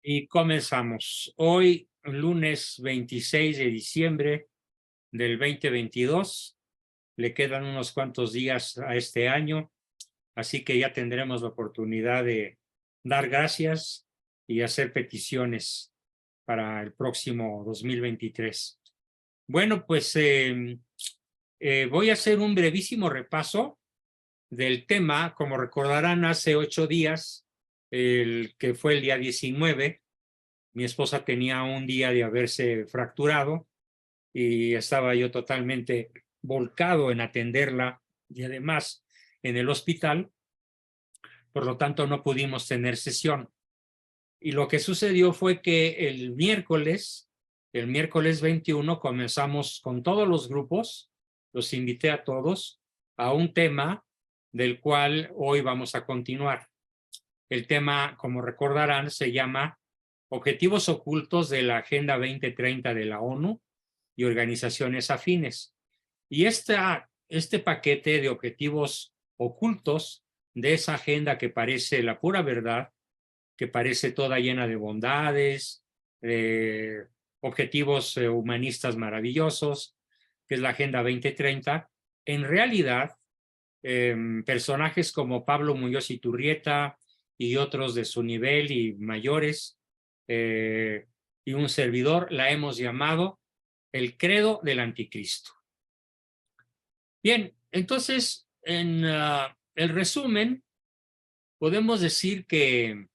Y comenzamos. Hoy, lunes 26 de diciembre del 2022. Le quedan unos cuantos días a este año, así que ya tendremos la oportunidad de dar gracias y hacer peticiones para el próximo 2023. Bueno, pues voy a hacer un brevísimo repaso del tema. Como recordarán, hace 8 días, que fue el día 19, mi esposa tenía un día de haberse fracturado y estaba yo totalmente volcado en atenderla y además en el hospital. Por lo tanto, no pudimos tener sesión. Y lo que sucedió fue que el miércoles 21, comenzamos con todos los grupos, los invité a todos a un tema del cual hoy vamos a continuar. El tema, como recordarán, se llama Objetivos ocultos de la Agenda 2030 de la ONU y organizaciones afines. Y este paquete de objetivos ocultos de esa agenda, que parece la pura verdad, que parece toda llena de bondades, objetivos humanistas maravillosos, que es la Agenda 2030, en realidad, personajes como Pablo Muñoz Iturrieta y otros de su nivel y mayores, y un servidor, la hemos llamado el credo del anticristo. Bien, entonces, en el resumen, podemos decir que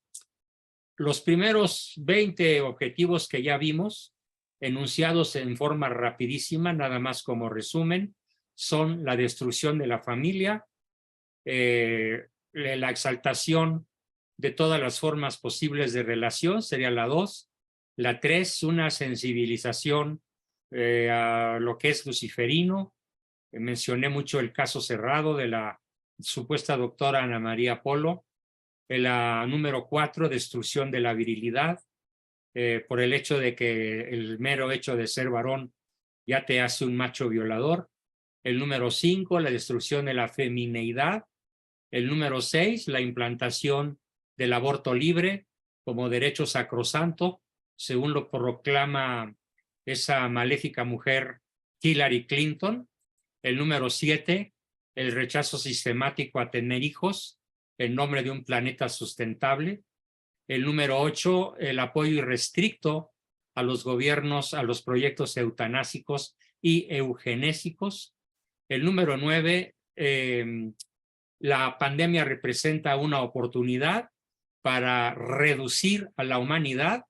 los primeros 20 objetivos que ya vimos, enunciados en forma rapidísima, nada más como resumen, son la destrucción de la familia, la exaltación de todas las formas posibles de relación, sería la 2. La 3, una sensibilización a lo que es luciferino. Mencioné mucho el caso cerrado de la supuesta doctora Ana María Polo. La número 4, destrucción de la virilidad, por el hecho de que el mero hecho de ser varón ya te hace un macho violador. El número 5, la destrucción de la femineidad. El número 6, la implantación del aborto libre como derecho sacrosanto, según lo proclama esa maléfica mujer Hillary Clinton. El número 7, el rechazo sistemático a tener hijos en nombre de un planeta sustentable. El número 8, el apoyo irrestricto a los gobiernos, a los proyectos eutanásicos y eugenésicos. El número 9, la pandemia representa una oportunidad para reducir a la humanidad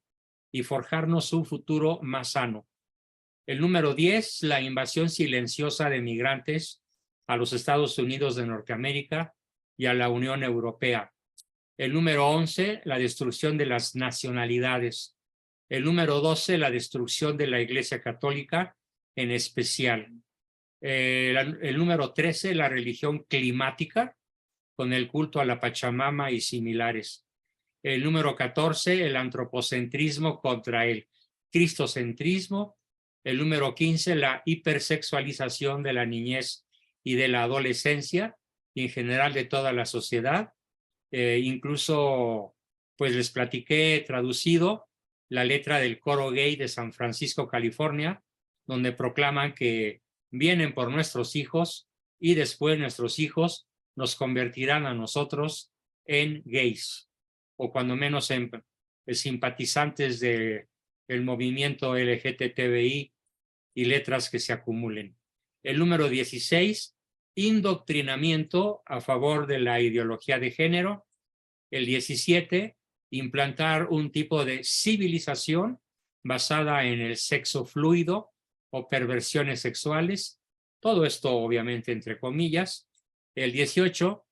y forjarnos un futuro más sano. El número 10, la invasión silenciosa de migrantes a los Estados Unidos de Norteamérica y a la Unión Europea. El número 11, la destrucción de las nacionalidades. El número 12, la destrucción de la Iglesia Católica en especial. El número 13, la religión climática, con el culto a la Pachamama y similares. El número 14, el antropocentrismo contra el cristocentrismo. El número 15, la hipersexualización de la niñez y de la adolescencia y en general de toda la sociedad. Incluso, pues les platiqué traducido la letra del coro gay de San Francisco, California, donde proclaman que vienen por nuestros hijos y después nuestros hijos nos convertirán a nosotros en gays, o cuando menos en simpatizantes del movimiento LGTBI y letras que se acumulen. El número 16, indoctrinamiento a favor de la ideología de género. El 17, implantar un tipo de civilización basada en el sexo fluido o perversiones sexuales. Todo esto obviamente entre comillas. El 18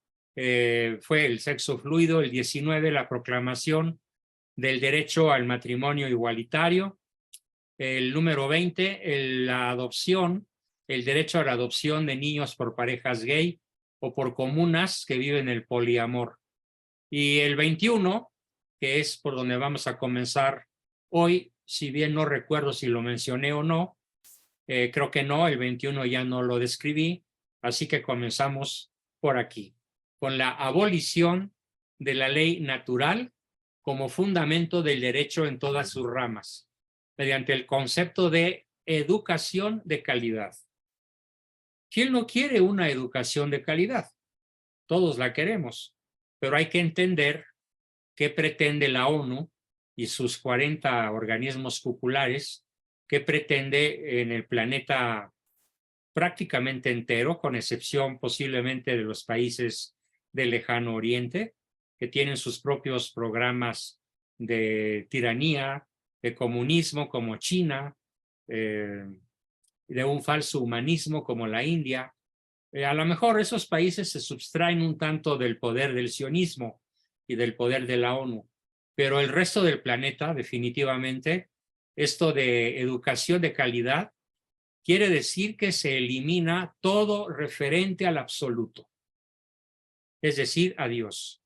fue el sexo fluido. El 19, la proclamación del derecho al matrimonio igualitario. El número 20, la adopción, el derecho a la adopción de niños por parejas gay o por comunas que viven el poliamor. Y el 21, que es por donde vamos a comenzar hoy, si bien no recuerdo si lo mencioné o no, creo que no, el 21 ya no lo describí, así que comenzamos por aquí, con la abolición de la ley natural como fundamento del derecho en todas sus ramas, mediante el concepto de educación de calidad. ¿Quién no quiere una educación de calidad? Todos la queremos, pero hay que entender qué pretende la ONU y sus 40 organismos cupulares, qué pretende en el planeta prácticamente entero, con excepción posiblemente de los países del lejano oriente, que tienen sus propios programas de tiranía, de comunismo como China, de un falso humanismo como la India. A lo mejor esos países se subtraen un tanto del poder del sionismo y del poder de la ONU, pero el resto del planeta, definitivamente, esto de educación de calidad quiere decir que se elimina todo referente al absoluto, es decir, a Dios.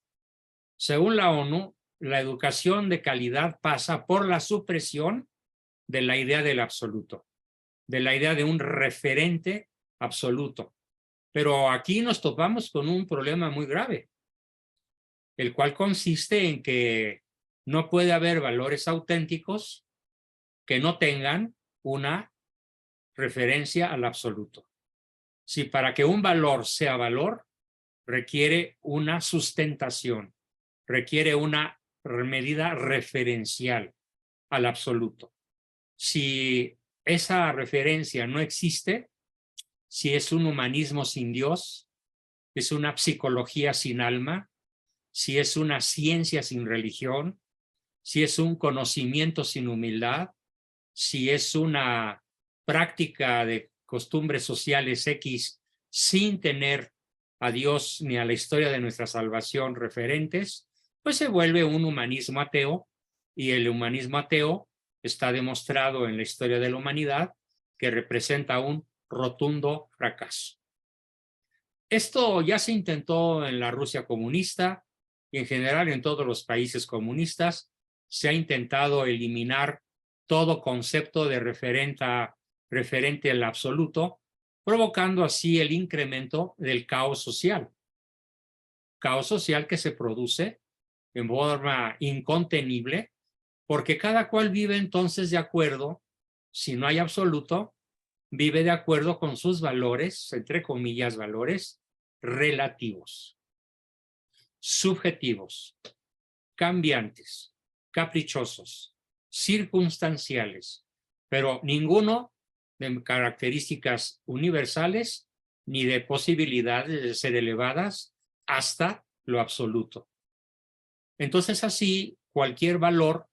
Según la ONU, la educación de calidad pasa por la supresión de la idea del absoluto, de la idea de un referente absoluto. Pero aquí nos topamos con un problema muy grave, el cual consiste en que no puede haber valores auténticos que no tengan una referencia al absoluto. Si para que un valor sea valor, requiere una sustentación, requiere una medida referencial al absoluto. Si esa referencia no existe, si es un humanismo sin Dios, es una psicología sin alma, si es una ciencia sin religión, si es un conocimiento sin humildad, si es una práctica de costumbres sociales X sin tener a Dios ni a la historia de nuestra salvación referentes, pues se vuelve un humanismo ateo, y el humanismo ateo está demostrado en la historia de la humanidad que representa un rotundo fracaso. Esto ya se intentó en la Rusia comunista y en general en todos los países comunistas. Se ha intentado eliminar todo concepto de referente al absoluto, provocando así el incremento del caos social. Caos social que se produce en forma incontenible porque cada cual vive entonces de acuerdo, si no hay absoluto, vive de acuerdo con sus valores, entre comillas, valores relativos, subjetivos, cambiantes, caprichosos, circunstanciales, pero ninguno de características universales ni de posibilidades de ser elevadas hasta lo absoluto. Entonces así cualquier valor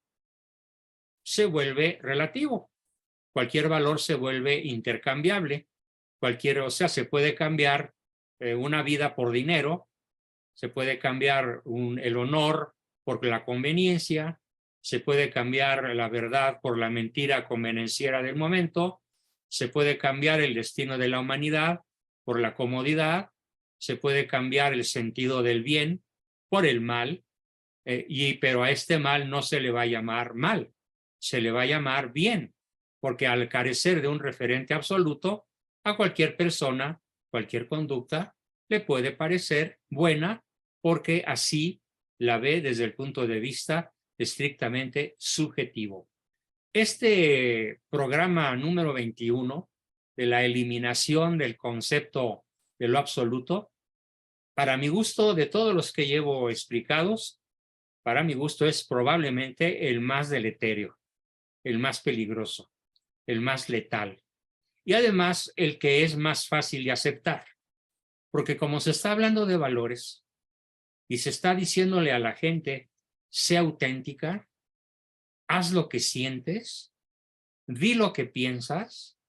se vuelve relativo, cualquier valor se vuelve intercambiable, o sea, se puede cambiar una vida por dinero, se puede cambiar el honor por la conveniencia, se puede cambiar la verdad por la mentira convenenciera del momento, se puede cambiar el destino de la humanidad por la comodidad, se puede cambiar el sentido del bien por el mal, pero a este mal no se le va a llamar mal, se le va a llamar bien, porque al carecer de un referente absoluto, a cualquier persona, cualquier conducta, le puede parecer buena porque así la ve desde el punto de vista estrictamente subjetivo. Este programa número 21 de la eliminación del concepto de lo absoluto, para mi gusto, de todos los que llevo explicados, para mi gusto es probablemente el más deletérea, el más peligroso, el más letal. Y además el que es más fácil de aceptar, porque como se está hablando de valores y se está diciéndole a la gente, sé auténtica, haz lo que sientes, di lo que piensas,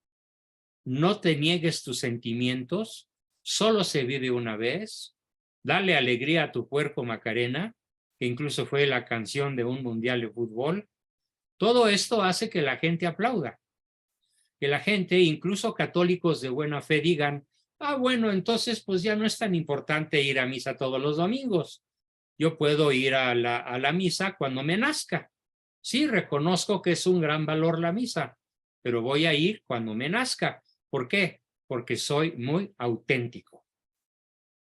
no te niegues tus sentimientos, solo se vive una vez, dale alegría a tu puerco Macarena, que incluso fue la canción de un mundial de fútbol. Todo esto hace que la gente aplauda, que la gente, incluso católicos de buena fe, digan, bueno, entonces pues ya no es tan importante ir a misa todos los domingos. Yo puedo ir a la misa cuando me nazca. Sí, reconozco que es un gran valor la misa, pero voy a ir cuando me nazca. ¿Por qué? Porque soy muy auténtico.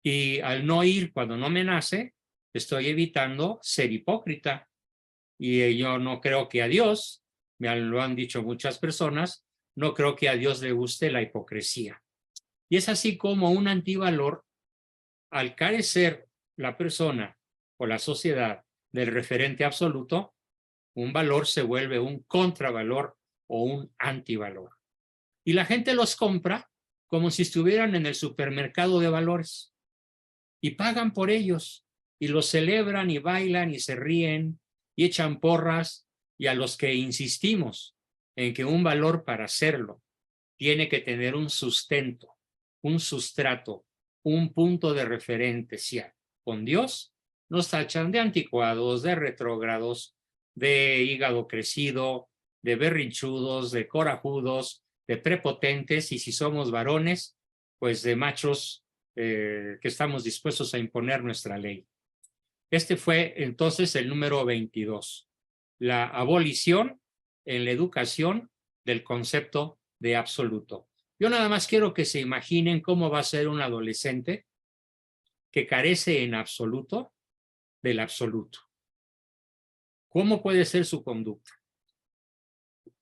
Y al no ir cuando no me nace, estoy evitando ser hipócrita, Y yo no creo que a Dios, me lo han dicho muchas personas, no creo que a Dios le guste la hipocresía. Y es así como un antivalor, al carecer la persona o la sociedad del referente absoluto, un valor se vuelve un contravalor o un antivalor. Y la gente los compra como si estuvieran en el supermercado de valores y pagan por ellos y los celebran y bailan y se ríen y echan porras, y a los que insistimos en que un valor, para hacerlo, tiene que tener un sustento, un sustrato, un punto de referencia con Dios, nos tachan de anticuados, de retrógrados, de hígado crecido, de berrinchudos, de corajudos, de prepotentes, y si somos varones, pues de machos que estamos dispuestos a imponer nuestra ley. Este fue entonces el número 22, la abolición en la educación del concepto de absoluto. Yo nada más quiero que se imaginen cómo va a ser un adolescente que carece en absoluto del absoluto. ¿Cómo puede ser su conducta?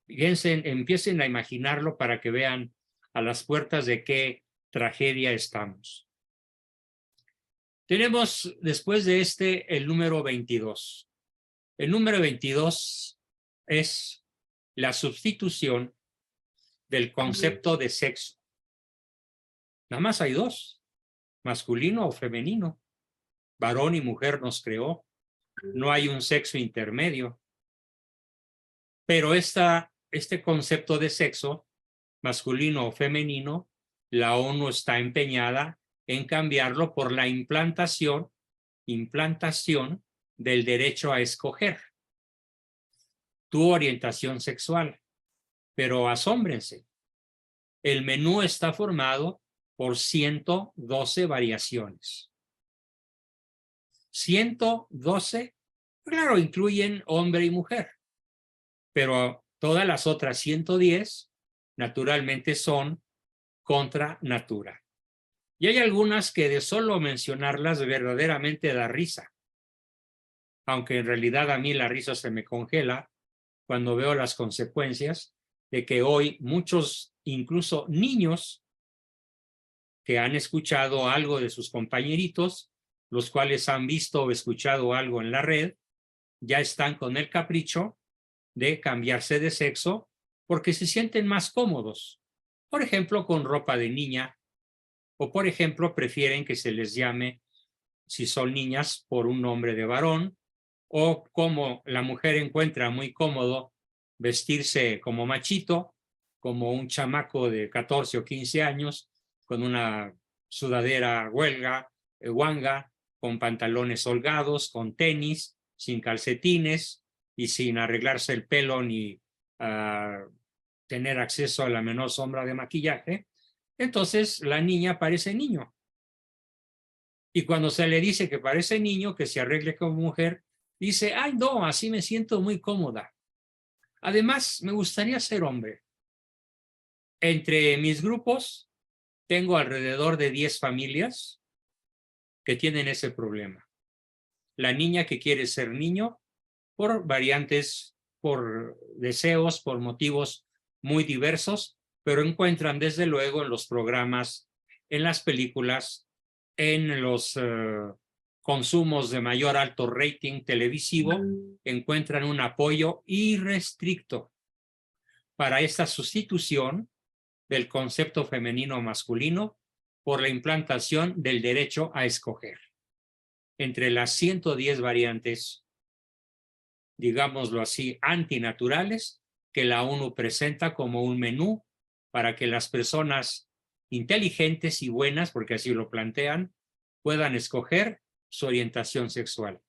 Fíjense, empiecen a imaginarlo para que vean a las puertas de qué tragedia estamos. Tenemos después de este el número 22. El número 22 es la sustitución del concepto de sexo. Nada más hay dos, masculino o femenino. Varón y mujer nos creó. No hay un sexo intermedio. Pero este concepto de sexo, masculino o femenino, la ONU está empeñada en cambiarlo por la implantación del derecho a escoger tu orientación sexual. Pero asómbrense, el menú está formado por 112 variaciones. 112, claro, incluyen hombre y mujer, pero todas las otras 110 naturalmente son contra natura. Y hay algunas que de solo mencionarlas verdaderamente da risa, aunque en realidad a mí la risa se me congela cuando veo las consecuencias de que hoy muchos, incluso niños, que han escuchado algo de sus compañeritos, los cuales han visto o escuchado algo en la red, ya están con el capricho de cambiarse de sexo porque se sienten más cómodos. Por ejemplo, con ropa de niña, o por ejemplo, prefieren que se les llame, si son niñas, por un nombre de varón, o como la mujer encuentra muy cómodo vestirse como machito, como un chamaco de 14 o 15 años, con una sudadera guanga, con pantalones holgados, con tenis, sin calcetines y sin arreglarse el pelo ni tener acceso a la menor sombra de maquillaje. Entonces la niña parece niño. Y cuando se le dice que parece niño, que se arregle como mujer, dice, ay no, así me siento muy cómoda. Además, me gustaría ser hombre. Entre mis grupos tengo alrededor de 10 familias que tienen ese problema. La niña que quiere ser niño por variantes, por deseos, por motivos muy diversos, pero encuentran desde luego en los programas, en las películas, en los consumos de mayor alto rating televisivo, encuentran un apoyo irrestricto para esta sustitución del concepto femenino masculino por la implantación del derecho a escoger. Entre las 110 variantes, digámoslo así, antinaturales, que la ONU presenta como un menú para que las personas inteligentes y buenas, porque así lo plantean, puedan escoger su orientación sexual.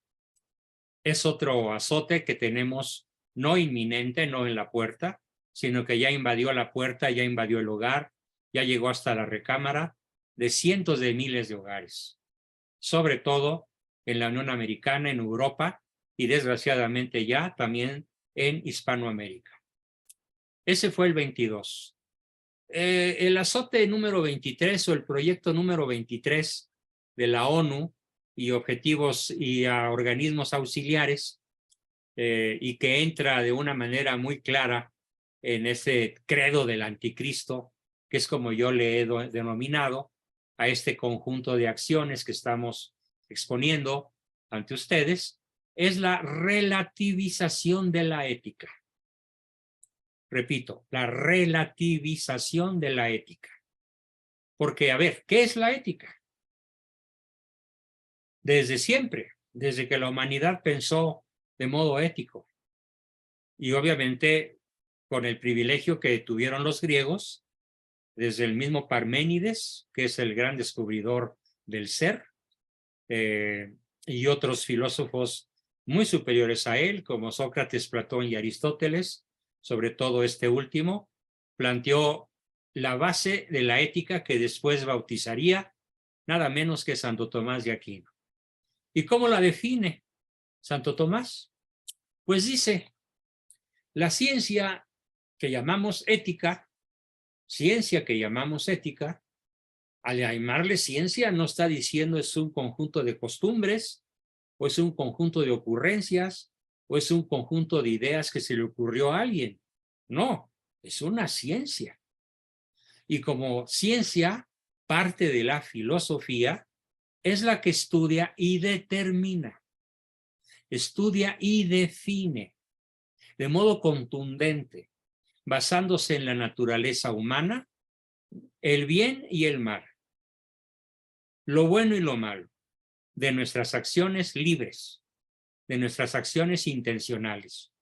Es otro azote que tenemos no inminente, no en la puerta, sino que ya invadió la puerta, ya invadió el hogar, ya llegó hasta la recámara de cientos de miles de hogares, sobre todo en la Unión Americana, en Europa y desgraciadamente ya también en Hispanoamérica. Ese fue el 22. El azote número 23 o el proyecto número 23 de la ONU y objetivos y a organismos auxiliares y que entra de una manera muy clara en ese credo del anticristo, que es como yo le he denominado a este conjunto de acciones que estamos exponiendo ante ustedes, es la relativización de la ética. Repito, la relativización de la ética. Porque, a ver, ¿qué es la ética? Desde siempre, desde que la humanidad pensó de modo ético. Y obviamente con el privilegio que tuvieron los griegos, desde el mismo Parménides, que es el gran descubridor del ser, y otros filósofos muy superiores a él, como Sócrates, Platón y Aristóteles, sobre todo este último, planteó la base de la ética que después bautizaría nada menos que Santo Tomás de Aquino. ¿Y cómo la define Santo Tomás? Pues dice, la ciencia que llamamos ética, al llamarle ciencia no está diciendo es un conjunto de costumbres, o es un conjunto de ocurrencias, o es un conjunto de ideas que se le ocurrió a alguien. No, es una ciencia. Y como ciencia, parte de la filosofía es la que estudia y determina, estudia y define de modo contundente, basándose en la naturaleza humana, el bien y el mal, lo bueno y lo malo, de nuestras acciones libres, de nuestras acciones intencionales.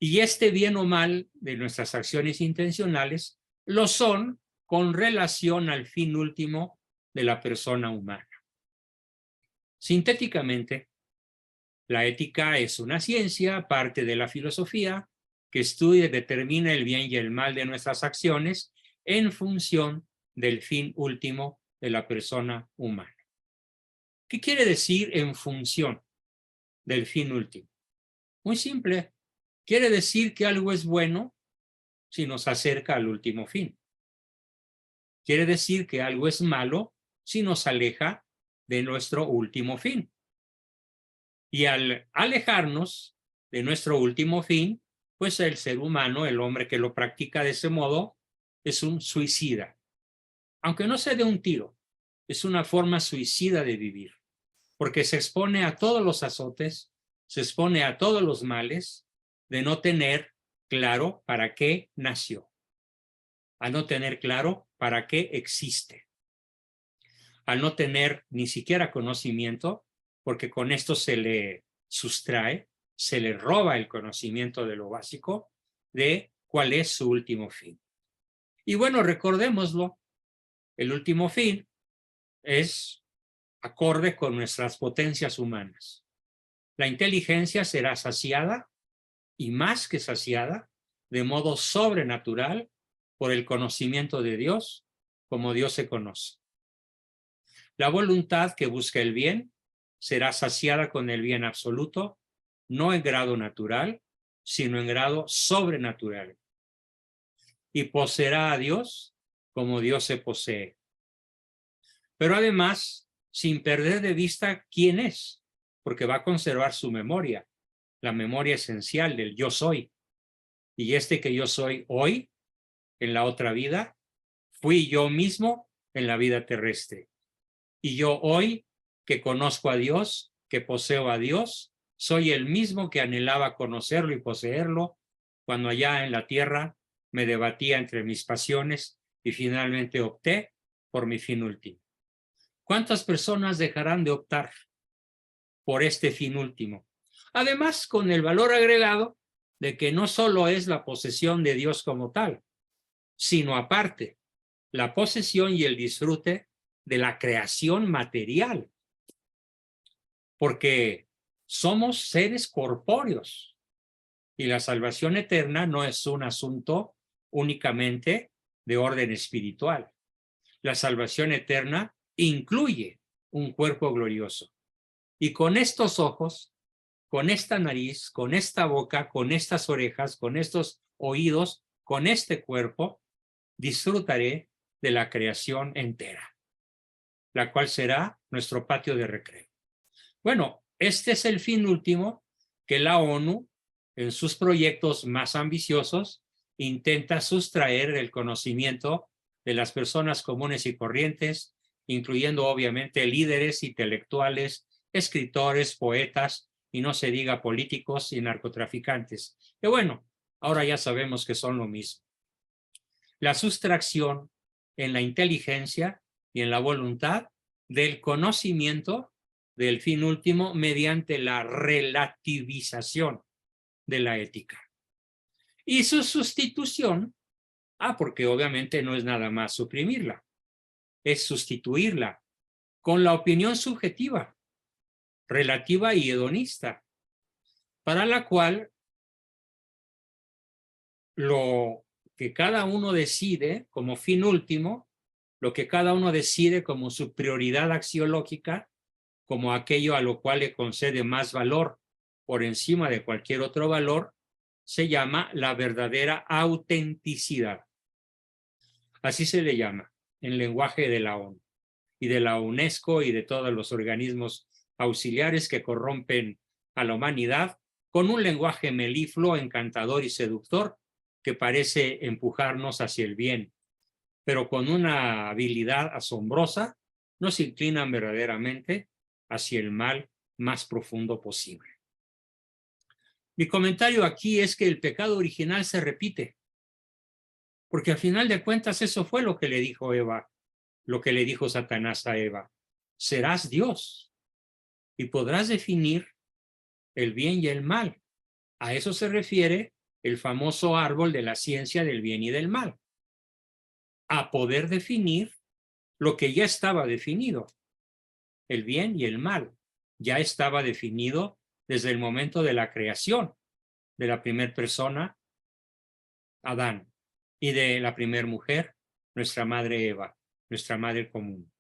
Y este bien o mal de nuestras acciones intencionales lo son con relación al fin último de la persona humana. Sintéticamente, la ética es una ciencia, parte de la filosofía, que estudia y determina el bien y el mal de nuestras acciones en función del fin último de la persona humana. ¿Qué quiere decir en función del fin último? Muy simple. Quiere decir que algo es bueno si nos acerca al último fin. Quiere decir que algo es malo si nos aleja de nuestro último fin. Y al alejarnos de nuestro último fin, pues el ser humano, el hombre que lo practica de ese modo, es un suicida. Aunque no se dé un tiro, es una forma suicida de vivir, porque se expone a todos los azotes, se expone a todos los males de no tener claro para qué nació, a no tener claro para qué existe, al no tener ni siquiera conocimiento, porque con esto se le sustrae, se le roba el conocimiento de lo básico de cuál es su último fin. Y bueno, recordémoslo, el último fin es acorde con nuestras potencias humanas. La inteligencia será saciada y más que saciada de modo sobrenatural por el conocimiento de Dios como Dios se conoce. La voluntad que busca el bien será saciada con el bien absoluto, no en grado natural, sino en grado sobrenatural. Y poseerá a Dios como Dios se posee. Pero además, sin perder de vista quién es, porque va a conservar su memoria, la memoria esencial del yo soy. Y este que yo soy hoy, en la otra vida, fui yo mismo en la vida terrestre. Y yo hoy, que conozco a Dios, que poseo a Dios, soy el mismo que anhelaba conocerlo y poseerlo cuando allá en la tierra me debatía entre mis pasiones y finalmente opté por mi fin último. ¿Cuántas personas dejarán de optar por este fin último? Además, con el valor agregado de que no solo es la posesión de Dios como tal, sino aparte, la posesión y el disfrute de la creación material, porque somos seres corpóreos y la salvación eterna no es un asunto únicamente de orden espiritual. La salvación eterna incluye un cuerpo glorioso. Y con estos ojos, con esta nariz, con esta boca, con estas orejas, con estos oídos, con este cuerpo, disfrutaré de la creación entera, la cual será nuestro patio de recreo. Bueno, este es el fin último que la ONU, en sus proyectos más ambiciosos, intenta sustraer el conocimiento de las personas comunes y corrientes, incluyendo obviamente líderes intelectuales, escritores, poetas, y no se diga políticos y narcotraficantes. Que bueno, ahora ya sabemos que son lo mismo. La sustracción en la inteligencia y en la voluntad del conocimiento del fin último mediante la relativización de la ética. Y su sustitución, porque obviamente no es nada más suprimirla, es sustituirla con la opinión subjetiva, relativa y hedonista, para la cual lo que cada uno decide como fin último, lo que cada uno decide como su prioridad axiológica, como aquello a lo cual le concede más valor por encima de cualquier otro valor, se llama la verdadera autenticidad. Así se le llama en lenguaje de la ONU y de la UNESCO y de todos los organismos auxiliares que corrompen a la humanidad con un lenguaje melifluo, encantador y seductor que parece empujarnos hacia el bien, pero con una habilidad asombrosa nos inclinan verdaderamente hacia el mal más profundo posible. Mi comentario aquí es que el pecado original se repite, porque al final de cuentas eso fue lo que le dijo Eva, lo que le dijo Satanás a Eva. Serás Dios y podrás definir el bien y el mal. A eso se refiere el famoso árbol de la ciencia del bien y del mal. A poder definir lo que ya estaba definido. El bien y el mal ya estaba definido desde el momento de la creación de la primera persona, Adán, y de la primera mujer, nuestra madre Eva, nuestra madre común.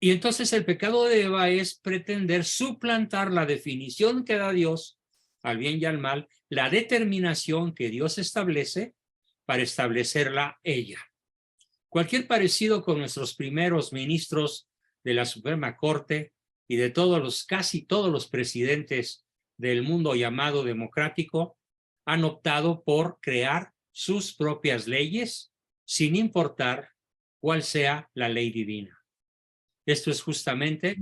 Y entonces el pecado de Eva es pretender suplantar la definición que da Dios al bien y al mal, la determinación que Dios establece para establecerla ella. Cualquier parecido con nuestros primeros ministros de la Suprema Corte y de casi todos los presidentes del mundo llamado democrático han optado por crear sus propias leyes sin importar cuál sea la ley divina. Esto es justamente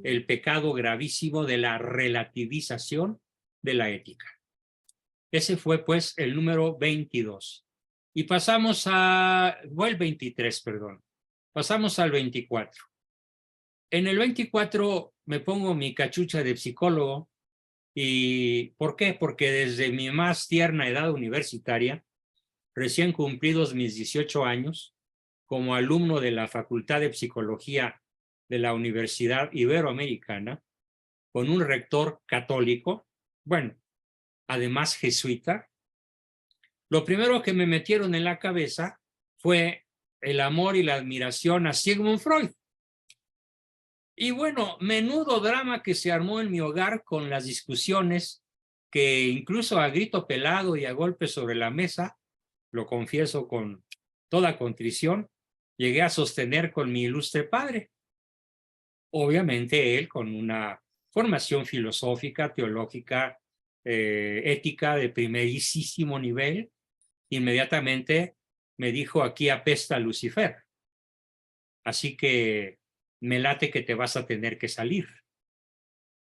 el pecado gravísimo de la relativización de la ética. Ese fue pues el número 22. Y pasamos el 23, perdón. Pasamos al 24. En el 24 me pongo mi cachucha de psicólogo. ¿Y por qué? Porque desde mi más tierna edad universitaria, recién cumplidos mis 18 años, como alumno de la Facultad de Psicología de la Universidad Iberoamericana, con un rector católico, bueno, además jesuita, lo primero que me metieron en la cabeza fue el amor y la admiración a Sigmund Freud. Y bueno, menudo drama que se armó en mi hogar con las discusiones que incluso a grito pelado y a golpes sobre la mesa, lo confieso con toda contrición, llegué a sostener con mi ilustre padre. Obviamente él con una formación filosófica, teológica, ética de primerísimo nivel, inmediatamente me dijo: aquí apesta Lucifer. Así que me late que te vas a tener que salir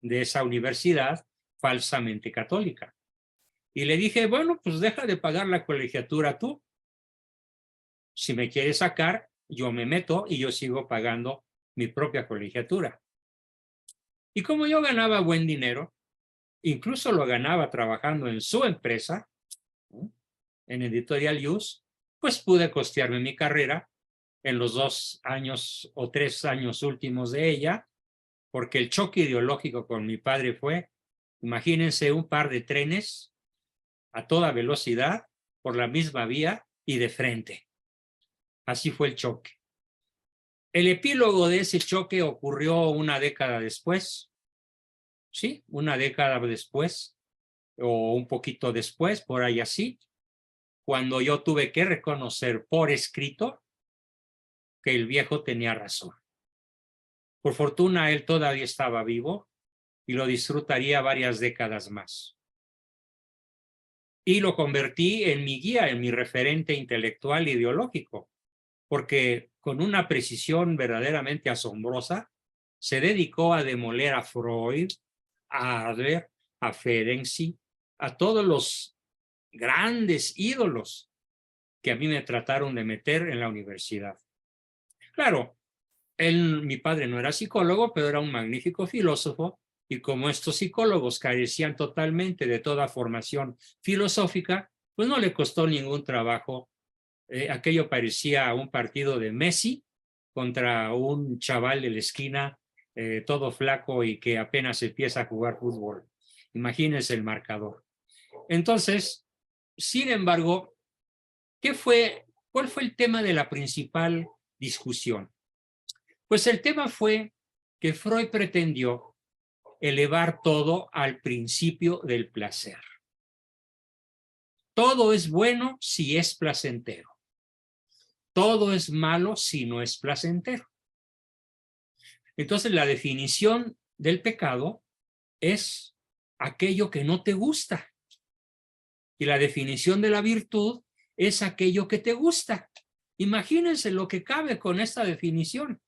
de esa universidad falsamente católica. Y le dije: bueno, pues deja de pagar la colegiatura tú. Si me quieres sacar, yo me meto y yo sigo pagando mi propia colegiatura. Y como yo ganaba buen dinero, incluso lo ganaba trabajando en su empresa, en Editorial Use, pues pude costearme mi carrera en los 2 años o 3 años últimos de ella, porque el choque ideológico con mi padre fue, imagínense, un par de trenes a toda velocidad por la misma vía y de frente. Así fue el choque. El epílogo de ese choque ocurrió una década después, sí, una década después, o un poquito después, por ahí así, cuando yo tuve que reconocer por escrito que el viejo tenía razón. Por fortuna, él todavía estaba vivo y lo disfrutaría varias décadas más. Y lo convertí en mi guía, en mi referente intelectual e ideológico, porque con una precisión verdaderamente asombrosa se dedicó a demoler a Freud, a Adler, a Ferenczi, a todos los grandes ídolos que a mí me trataron de meter en la universidad. Claro, mi padre no era psicólogo, pero era un magnífico filósofo, y como estos psicólogos carecían totalmente de toda formación filosófica, pues no le costó ningún trabajo. Aquello parecía un partido de Messi contra un chaval de la esquina, todo flaco y que apenas empieza a jugar fútbol. Imagínense el marcador. Entonces, sin embargo, ¿cuál fue el tema de la principal discusión? Pues el tema fue que Freud pretendió elevar todo al principio del placer. Todo es bueno si es placentero. Todo es malo si no es placentero. Entonces, la definición del pecado es aquello que no te gusta. Y la definición de la virtud es aquello que te gusta. Imagínense lo que cabe con esta definición.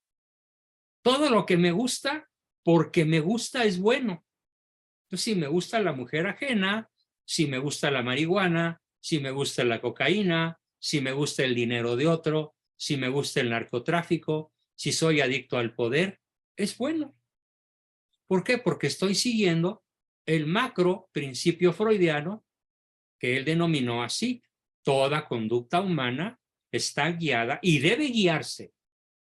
Todo lo que me gusta, porque me gusta, es bueno. Entonces, si me gusta la mujer ajena, si me gusta la marihuana, si me gusta la cocaína, si me gusta el dinero de otro, si me gusta el narcotráfico, si soy adicto al poder, es bueno. ¿Por qué? Porque estoy siguiendo el macro principio freudiano que él denominó así: toda conducta humana está guiada y debe guiarse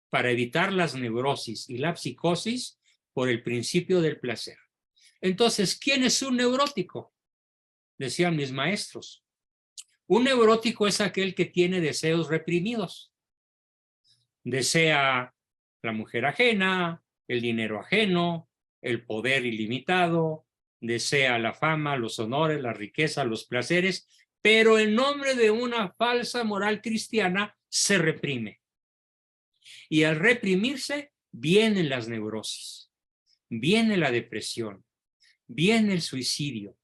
para evitar las neurosis y la psicosis por el principio del placer. Entonces, ¿quién es un neurótico? Decían mis maestros. Un neurótico es aquel que tiene deseos reprimidos. Desea la mujer ajena, el dinero ajeno, el poder ilimitado, desea la fama, los honores, la riqueza, los placeres, pero en nombre de una falsa moral cristiana se reprime. Y al reprimirse vienen las neurosis, viene la depresión, viene el suicidio,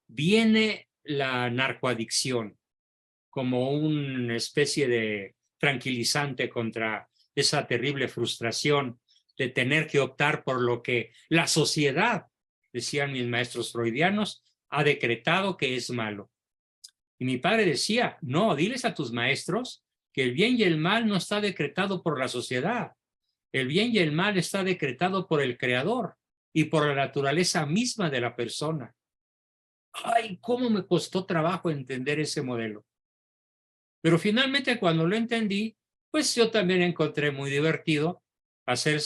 viene la narcoadicción como una especie de tranquilizante contra esa terrible frustración de tener que optar por lo que la sociedad, decían mis maestros freudianos, ha decretado que es malo. Y mi padre decía, no, diles a tus maestros que el bien y el mal no está decretado por la sociedad. El bien y el mal está decretado por el Creador y por la naturaleza misma de la persona. Ay, cómo me costó trabajo entender ese modelo. Pero finalmente, cuando lo entendí, pues yo también encontré muy divertido hacer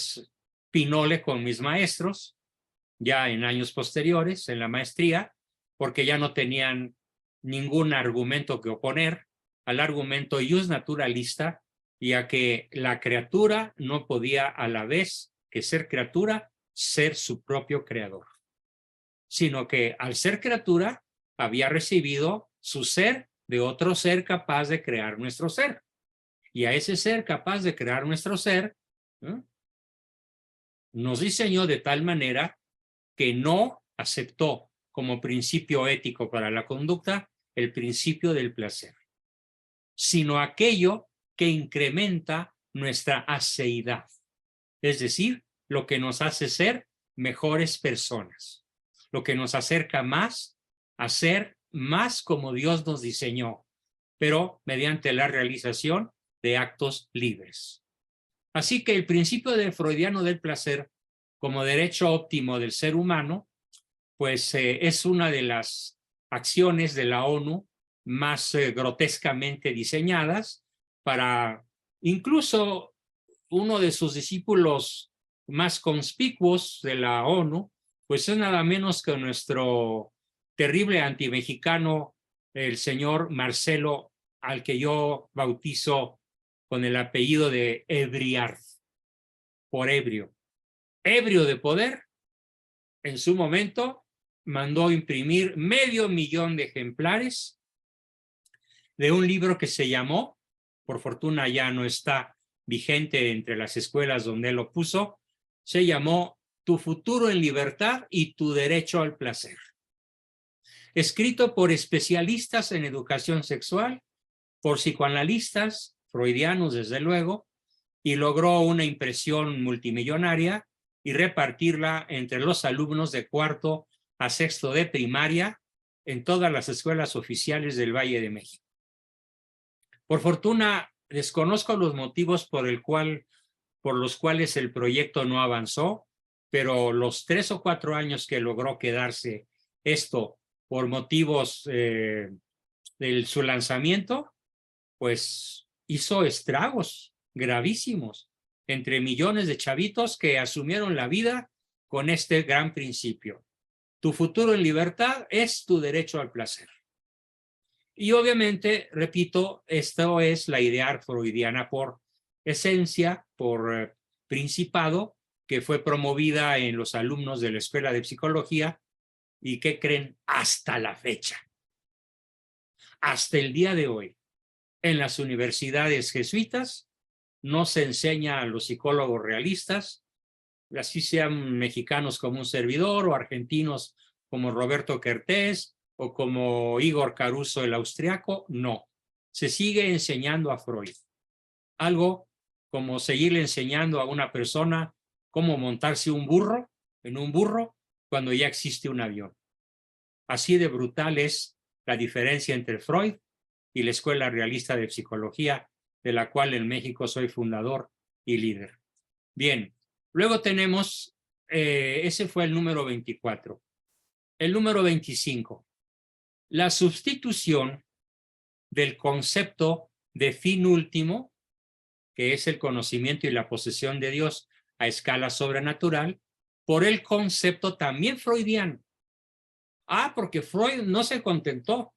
pinole con mis maestros, ya en años posteriores, en la maestría, porque ya no tenían ningún argumento que oponer al argumento ius naturalista, y a que la criatura no podía, a la vez que ser criatura, ser su propio creador, sino que al ser criatura había recibido su ser de otro ser capaz de crear nuestro ser. Y a ese ser capaz de crear nuestro ser, ¿eh?, nos diseñó de tal manera que no aceptó como principio ético para la conducta el principio del placer, sino aquello que incrementa nuestra aceidad, es decir, lo que nos hace ser mejores personas, lo que nos acerca más a ser más como Dios nos diseñó, pero mediante la realización de actos libres. Así que el principio del freudiano del placer como derecho óptimo del ser humano, pues es una de las acciones de la ONU más grotescamente diseñadas para incluso uno de sus discípulos más conspicuos de la ONU, pues es nada menos que nuestro terrible antimexicano, el señor Marcelo, al que yo bautizo con el apellido de Ebriard, por ebrio. Ebrio de poder, en su momento mandó imprimir 500,000 de ejemplares de un libro que se llamó, por fortuna ya no está vigente entre las escuelas donde él lo puso, se llamó Tu futuro en libertad y tu derecho al placer. Escrito por especialistas en educación sexual, por psicoanalistas, freudianos desde luego, y logró una impresión multimillonaria y repartirla entre los alumnos de cuarto a sexto de primaria en todas las escuelas oficiales del Valle de México. Por fortuna, desconozco los motivos por los cuales el proyecto no avanzó, pero los 3 o 4 años que logró quedarse esto por motivos de su lanzamiento, pues hizo estragos gravísimos entre millones de chavitos que asumieron la vida con este gran principio. Tu futuro en libertad es tu derecho al placer. Y obviamente, repito, esto es la idea freudiana por esencia, por principado, que fue promovida en los alumnos de la Escuela de Psicología y que creen hasta la fecha, hasta el día de hoy, en las universidades jesuitas no se enseña a los psicólogos realistas, así sean mexicanos como un servidor o argentinos como Roberto Kertész o como Igor Caruso el austriaco, no. Se sigue enseñando a Freud. Algo como seguirle enseñando a una persona cómo montarse en un burro, cuando ya existe un avión. Así de brutal es la diferencia entre Freud y la Escuela Realista de Psicología, de la cual en México soy fundador y líder. Bien, luego tenemos, ese fue el número 24. El número 25, la sustitución del concepto de fin último, que es el conocimiento y la posesión de Dios a escala sobrenatural, por el concepto también freudiano. Porque Freud no se contentó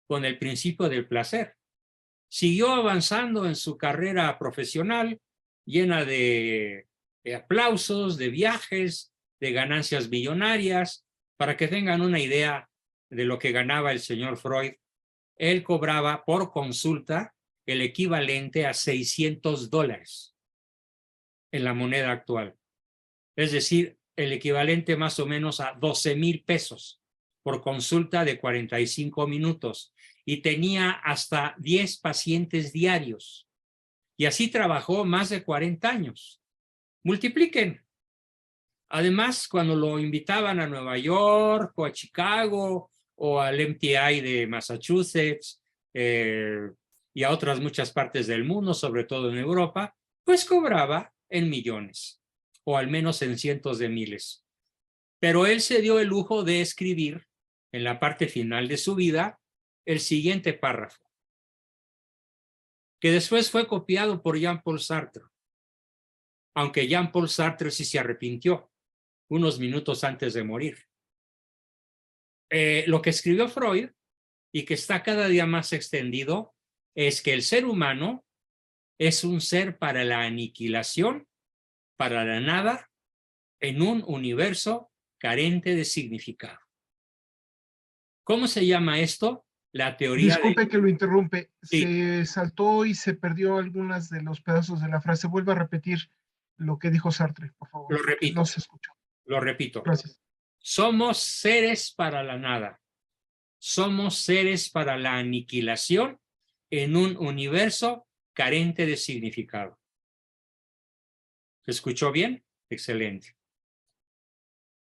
con el principio del placer. Siguió avanzando en su carrera profesional, llena de aplausos, de viajes, de ganancias millonarias. Para que tengan una idea de lo que ganaba el señor Freud, él cobraba por consulta el equivalente a $600 en la moneda actual. Es decir, el equivalente más o menos a 12,000 pesos por consulta de 45 minutos. Y tenía hasta 10 pacientes diarios. Y así trabajó más de 40 años. Multipliquen. Además, cuando lo invitaban a Nueva York o a Chicago o al MTI de Massachusetts y a otras muchas partes del mundo, sobre todo en Europa, pues cobraba en millones o al menos en cientos de miles. Pero él se dio el lujo de escribir en la parte final de su vida el siguiente párrafo, que después fue copiado por Jean-Paul Sartre, aunque Jean-Paul Sartre sí se arrepintió unos minutos antes de morir. Lo que escribió Freud y que está cada día más extendido es que el ser humano es un ser para la aniquilación, para la nada, en un universo carente de significado. ¿Cómo se llama esto? La teoría Disculpe que lo interrumpe. Sí. Se saltó y se perdió algunas de los pedazos de la frase. Vuelva a repetir lo que dijo Sartre, por favor. Lo repito. No se escuchó. Lo repito. Gracias. Somos seres para la nada. Somos seres para la aniquilación en un universo carente de significado. ¿Se escuchó bien? Excelente.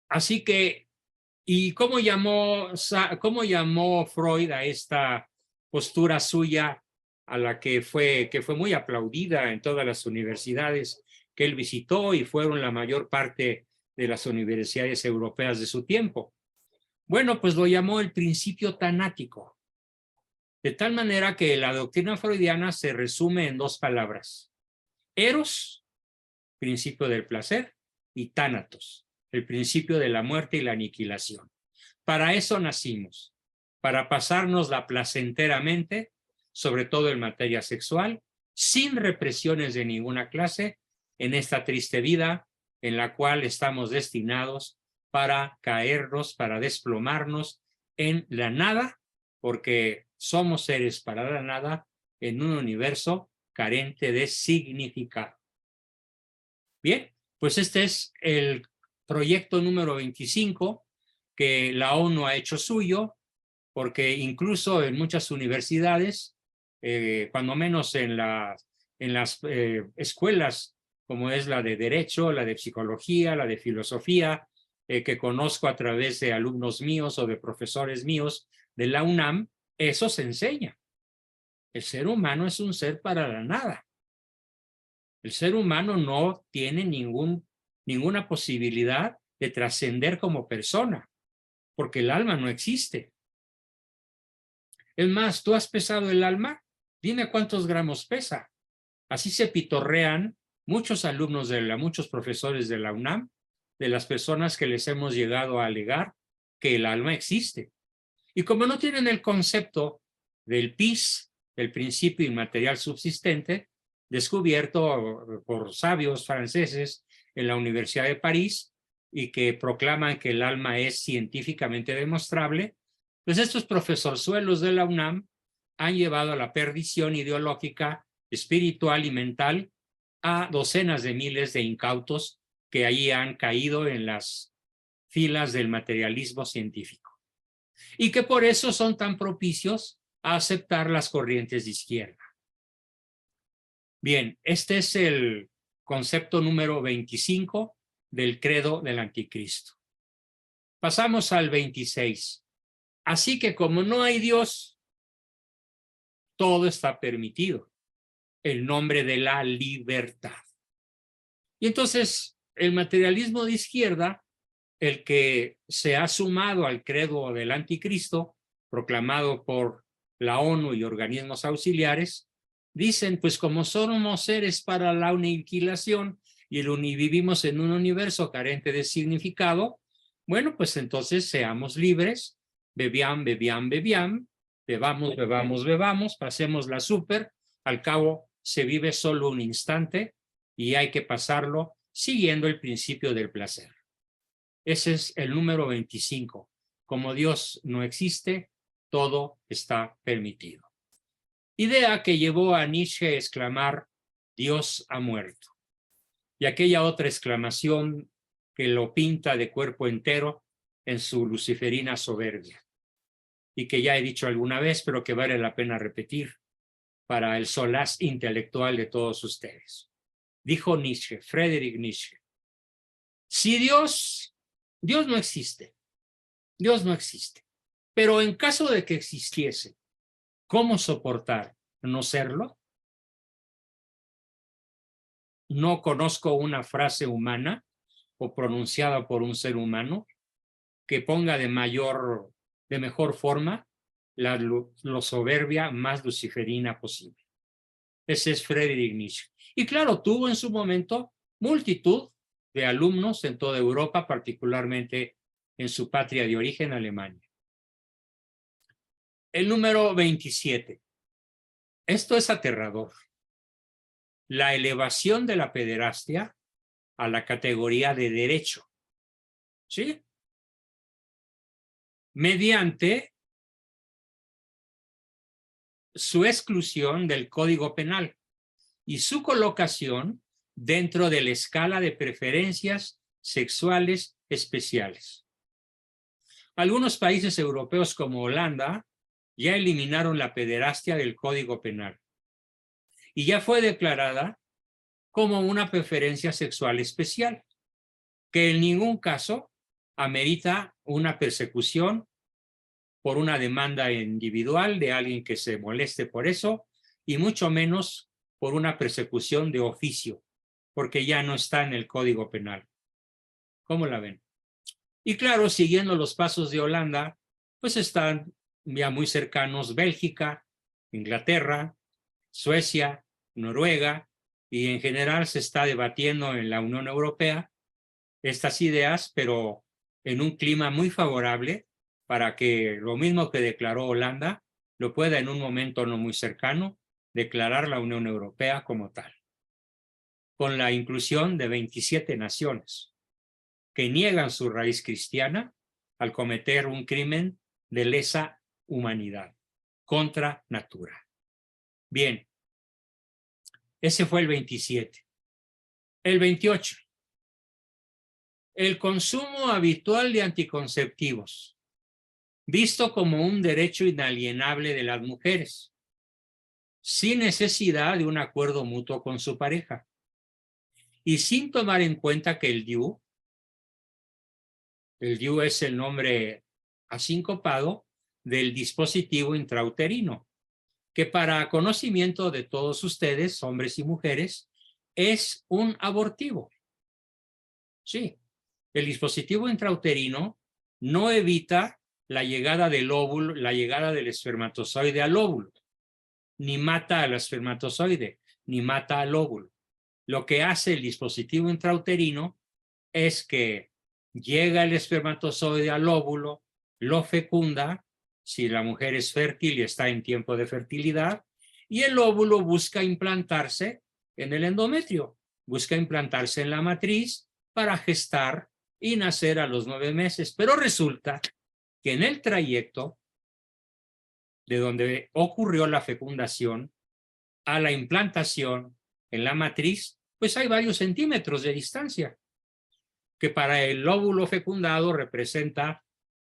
Así que, ¿y cómo llamó Freud a esta postura suya a la que fue muy aplaudida en todas las universidades que él visitó y fueron la mayor parte de las universidades europeas de su tiempo? Bueno, pues lo llamó el principio tanático, de tal manera que la doctrina freudiana se resume en 2 palabras: eros, principio del placer, y tánatos, el principio de la muerte y la aniquilación. Para eso nacimos, para pasárnosla placenteramente, sobre todo en materia sexual, sin represiones de ninguna clase, en esta triste vida en la cual estamos destinados para caernos, para desplomarnos en la nada, porque somos seres para la nada en un universo carente de significado. Bien, pues este es el proyecto número 25 que la ONU ha hecho suyo, porque incluso en muchas universidades, cuando menos en las escuelas, como es la de Derecho, la de Psicología, la de Filosofía, que conozco a través de alumnos míos o de profesores míos de la UNAM, eso se enseña. El ser humano es un ser para la nada. El ser humano no tiene ninguna posibilidad de trascender como persona, porque el alma no existe. Es más, ¿tú has pesado el alma? Dime cuántos gramos pesa. Así se pitorrean muchos alumnos muchos profesores de la UNAM, de las personas que les hemos llegado a alegar que el alma existe. Y como no tienen el concepto del PIS, el principio inmaterial subsistente, descubierto por sabios franceses en la Universidad de París y que proclaman que el alma es científicamente demostrable, pues estos profesorzuelos de la UNAM han llevado a la perdición ideológica, espiritual y mental a docenas de miles de incautos que allí han caído en las filas del materialismo científico y que por eso son tan propicios a aceptar las corrientes de izquierda. Bien, este es el concepto número 25 del credo del anticristo. Pasamos al 26. Así que como no hay Dios, todo está permitido. El nombre de la libertad. Y entonces el materialismo de izquierda, el que se ha sumado al credo del anticristo, proclamado por la ONU y organismos auxiliares, dicen, pues como somos seres para la aniquilación y vivimos en un universo carente de significado, bueno, pues entonces seamos libres, bebamos, pasemos la súper, al cabo se vive solo un instante y hay que pasarlo siguiendo el principio del placer. Ese es el número 25. Como Dios no existe, todo está permitido. Idea que llevó a Nietzsche a exclamar, Dios ha muerto. Y aquella otra exclamación que lo pinta de cuerpo entero en su luciferina soberbia. Y que ya he dicho alguna vez, pero que vale la pena repetir para el solaz intelectual de todos ustedes. Dijo Nietzsche, Friedrich Nietzsche, si Dios no existe, Dios no existe, pero en caso de que existiese, ¿cómo soportar no serlo? No conozco una frase humana o pronunciada por un ser humano que ponga de mejor forma la soberbia más luciferina posible. Ese es Friedrich Nietzsche. Y claro, tuvo en su momento multitud de alumnos en toda Europa, particularmente en su patria de origen, Alemania. El número 27. Esto es aterrador. La elevación de la pederastia a la categoría de derecho. ¿Sí? Mediante su exclusión del Código Penal y su colocación dentro de la escala de preferencias sexuales especiales. Algunos países europeos como Holanda ya eliminaron la pederastia del Código Penal y ya fue declarada como una preferencia sexual especial, que en ningún caso amerita una persecución por una demanda individual de alguien que se moleste por eso, y mucho menos por una persecución de oficio, porque ya no está en el Código Penal. ¿Cómo la ven? Y claro, siguiendo los pasos de Holanda, pues están ya muy cercanos Bélgica, Inglaterra, Suecia, Noruega, y en general se está debatiendo en la Unión Europea estas ideas, pero en un clima muy favorable para que lo mismo que declaró Holanda lo pueda en un momento no muy cercano declarar la Unión Europea como tal, con la inclusión de 27 naciones que niegan su raíz cristiana al cometer un crimen de lesa humanidad contra natura. Bien, ese fue el 27. El 28. El consumo habitual de anticonceptivos, visto como un derecho inalienable de las mujeres, sin necesidad de un acuerdo mutuo con su pareja y sin tomar en cuenta que el DIU es el nombre asincopado del dispositivo intrauterino, que para conocimiento de todos ustedes, hombres y mujeres, es un abortivo. Sí, el dispositivo intrauterino no evita la llegada del óvulo, la llegada del espermatozoide al óvulo, ni mata al espermatozoide, ni mata al óvulo. Lo que hace el dispositivo intrauterino es que llega el espermatozoide al óvulo, lo fecunda, si la mujer es fértil y está en tiempo de fertilidad, y el óvulo busca implantarse en el endometrio, busca implantarse en la matriz para gestar y nacer a los 9 meses. Pero resulta que en el trayecto de donde ocurrió la fecundación a la implantación en la matriz, pues hay varios centímetros de distancia, que para el óvulo fecundado representa,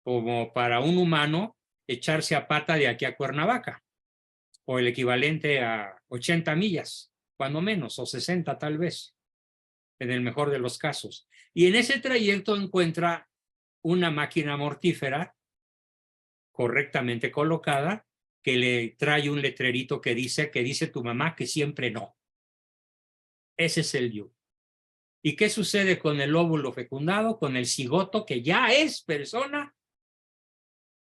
como para un humano, echarse a pata de aquí a Cuernavaca, o el equivalente a 80 millas, cuando menos, o 60 tal vez, en el mejor de los casos. Y en ese trayecto encuentra una máquina mortífera correctamente colocada, que le trae un letrerito que dice tu mamá que siempre no. Ese es el DIU. ¿Y qué sucede con el óvulo fecundado, con el cigoto que ya es persona?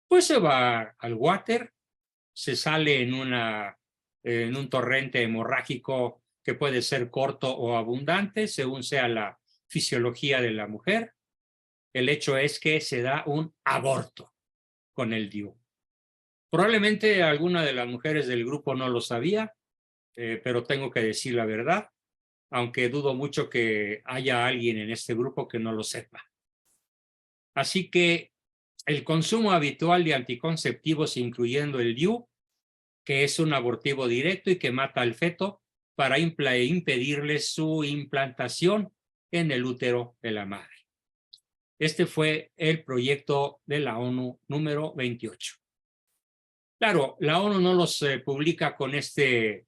Pues se va al water, se sale en un torrente hemorrágico que puede ser corto o abundante, según sea la fisiología de la mujer. El hecho es que se da un aborto con el DIU. Probablemente alguna de las mujeres del grupo no lo sabía, pero tengo que decir la verdad, aunque dudo mucho que haya alguien en este grupo que no lo sepa. Así que el consumo habitual de anticonceptivos, incluyendo el DIU, que es un abortivo directo y que mata al feto para impedirle su implantación en el útero de la madre. Este fue el proyecto de la ONU número 28. Claro, la ONU no los publica con este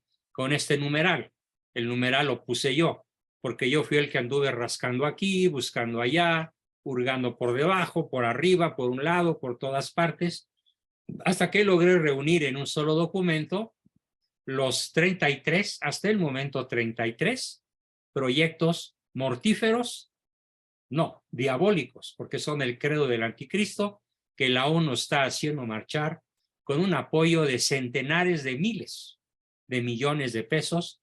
numeral. El numeral lo puse yo, porque yo fui el que anduve rascando aquí, buscando allá, hurgando por debajo, por arriba, por un lado, por todas partes, hasta que logré reunir en un solo documento los 33, hasta el momento 33, proyectos mortíferos, no, diabólicos, porque son el credo del anticristo, que la ONU está haciendo marchar con un apoyo de centenares de miles de millones de pesos,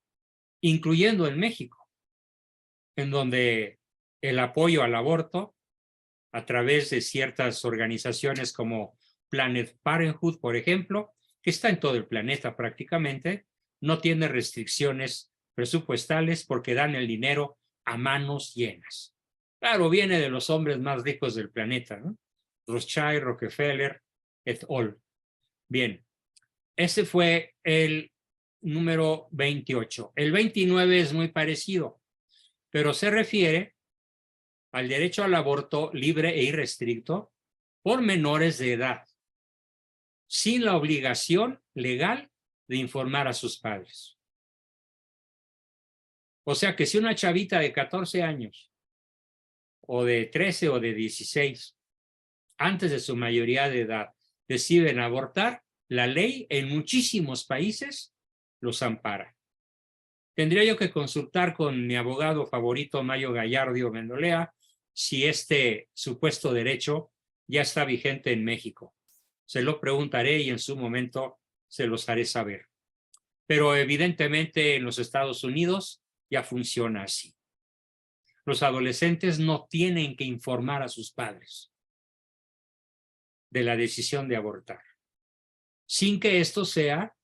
incluyendo en México, en donde el apoyo al aborto, a través de ciertas organizaciones como Planned Parenthood, por ejemplo, que está en todo el planeta prácticamente, no tiene restricciones presupuestales porque dan el dinero a manos llenas. Claro, viene de los hombres más ricos del planeta, ¿no? Rothschild, Rockefeller, et al. Bien, ese fue el número 28. El 29 es muy parecido, pero se refiere al derecho al aborto libre e irrestricto por menores de edad, sin la obligación legal de informar a sus padres. O sea que si una chavita de 14 años, o de 13 o de 16, antes de su mayoría de edad, deciden abortar, la ley en muchísimos países los ampara. Tendría yo que consultar con mi abogado favorito, Mayo Gallardo Mendolea, si este supuesto derecho ya está vigente en México. Se lo preguntaré y en su momento se los haré saber. Pero evidentemente en los Estados Unidos ya funciona así. Los adolescentes no tienen que informar a sus padres de la decisión de abortar, sin que esto sea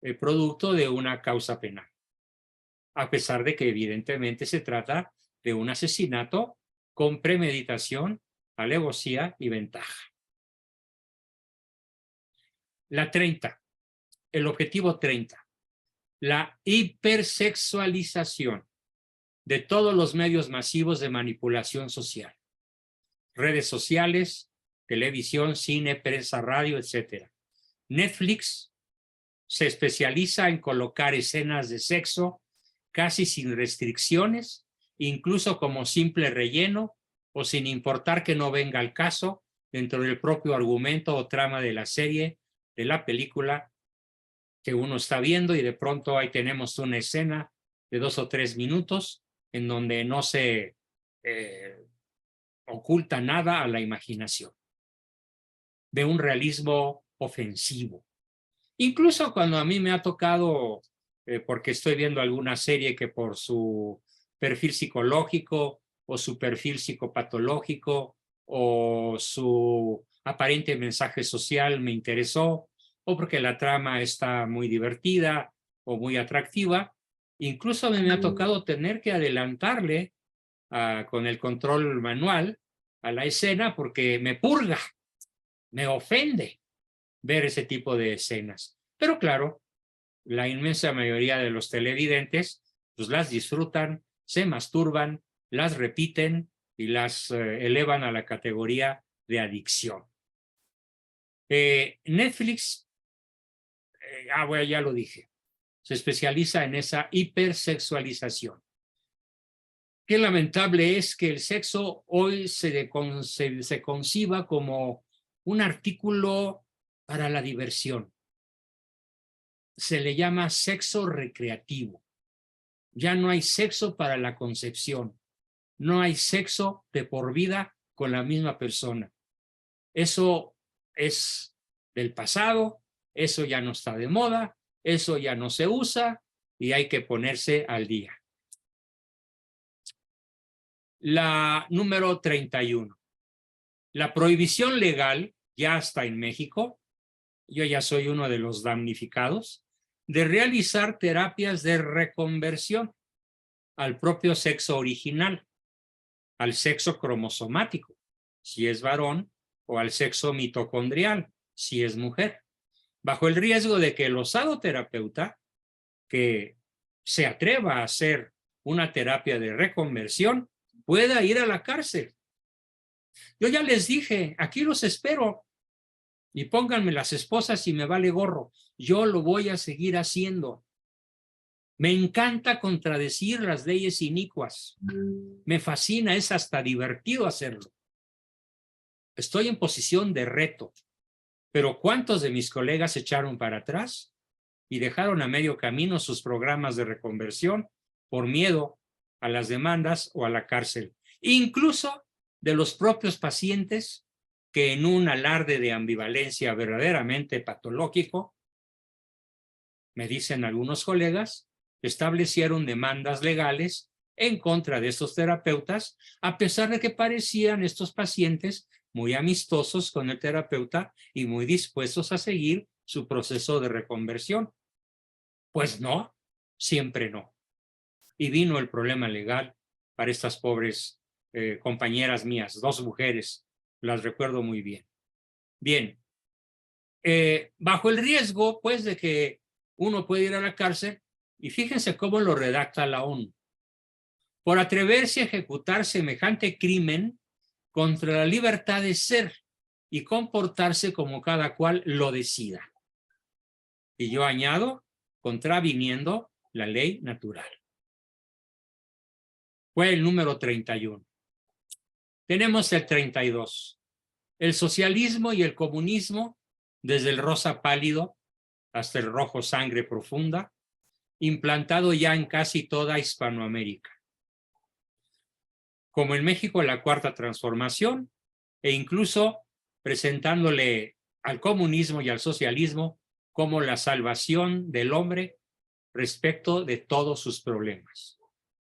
el producto de una causa penal, a pesar de que evidentemente se trata de un asesinato con premeditación, alevosía y ventaja. La 30, el objetivo 30, la hipersexualización de todos los medios masivos de manipulación social. redes sociales, televisión, cine, prensa, radio, etc. Netflix se especializa en colocar escenas de sexo casi sin restricciones, incluso como simple relleno o sin importar que no venga al caso dentro del propio argumento o trama de la serie, de la película que uno está viendo, y de pronto ahí tenemos una escena de 2 o 3 minutos en donde no se oculta nada a la imaginación, de un realismo ofensivo. Incluso cuando a mí me ha tocado, porque estoy viendo alguna serie que por su perfil psicológico o su perfil psicopatológico o su aparente mensaje social me interesó, o porque la trama está muy divertida o muy atractiva, incluso a mí me ha tocado tener que adelantarle con el control manual a la escena porque me purga, me ofende ver ese tipo de escenas. Pero claro, la inmensa mayoría de los televidentes pues las disfrutan, se masturban, las repiten y las elevan a la categoría de adicción. Netflix, bueno, ya lo dije, se especializa en esa hipersexualización. Qué lamentable es que el sexo hoy se conciba como un artículo para la diversión. Se le llama sexo recreativo. Ya no hay sexo para la concepción. No hay sexo de por vida con la misma persona. Eso es del pasado, eso ya no está de moda, eso ya no se usa y hay que ponerse al día. La número 31. La prohibición legal, ya está en México, yo ya soy uno de los damnificados, de realizar terapias de reconversión al propio sexo original, al sexo cromosomático, si es varón, o al sexo mitocondrial, si es mujer, bajo el riesgo de que el osadoterapeuta que se atreva a hacer una terapia de reconversión pueda ir a la cárcel. Yo ya les dije, aquí los espero y pónganme las esposas y me vale gorro. Yo lo voy a seguir haciendo. Me encanta contradecir las leyes inicuas. Me fascina, es hasta divertido hacerlo. Estoy en posición de reto, pero ¿cuántos de mis colegas se echaron para atrás y dejaron a medio camino sus programas de reconversión por miedo a las demandas o a la cárcel? Incluso de los propios pacientes que en un alarde de ambivalencia verdaderamente patológico, me dicen algunos colegas, establecieron demandas legales en contra de estos terapeutas, a pesar de que parecían estos pacientes muy amistosos con el terapeuta y muy dispuestos a seguir su proceso de reconversión. Pues no, siempre no. Y vino el problema legal para estas pobres compañeras mías, 2 mujeres, las recuerdo muy bien. Bien, bajo el riesgo, pues, de que uno puede ir a la cárcel, y fíjense cómo lo redacta la ONU. Por atreverse a ejecutar semejante crimen contra la libertad de ser y comportarse como cada cual lo decida. Y yo añado, contraviniendo la ley natural. Fue el número 31. Tenemos el 32. El socialismo y el comunismo, desde el rosa pálido hasta el rojo sangre profunda, implantado ya en casi toda Hispanoamérica. Como en México, la Cuarta Transformación, e incluso presentándole al comunismo y al socialismo como la salvación del hombre respecto de todos sus problemas.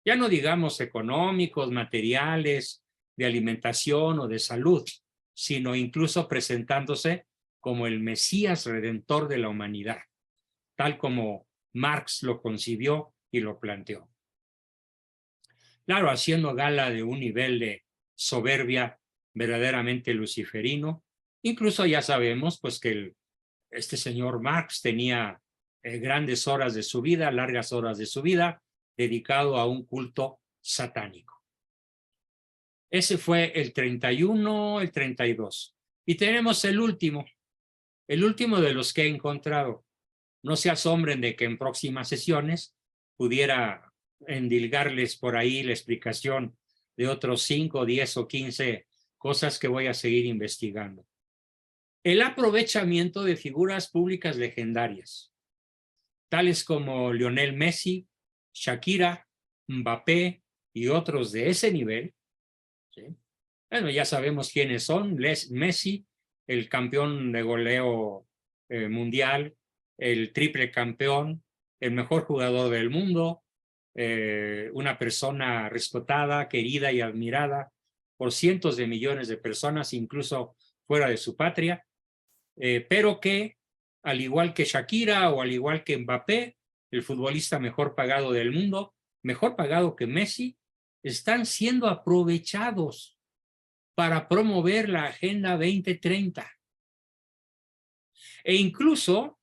Ya no digamos económicos, materiales, de alimentación o de salud, sino incluso presentándose como el Mesías redentor de la humanidad, tal como Marx lo concibió y lo planteó. Claro, haciendo gala de un nivel de soberbia verdaderamente luciferino. Incluso ya sabemos pues que este señor Marx tenía grandes horas de su vida, largas horas de su vida, dedicado a un culto satánico. Ese fue el 31, el 32. Y tenemos el último de los que he encontrado. No se asombren de que en próximas sesiones pudiera endilgarles por ahí la explicación de otros 5, 10 o 15 cosas que voy a seguir investigando. El aprovechamiento de figuras públicas legendarias, tales como Lionel Messi, Shakira, Mbappé y otros de ese nivel. ¿Sí? Bueno, ya sabemos quiénes son. Messi, el campeón de goleo mundial, el triple campeón, el mejor jugador del mundo, una persona respetada, querida y admirada por cientos de millones de personas, incluso fuera de su patria, pero que, al igual que Shakira o al igual que Mbappé, el futbolista mejor pagado del mundo, mejor pagado que Messi, están siendo aprovechados para promover la Agenda 2030. E incluso,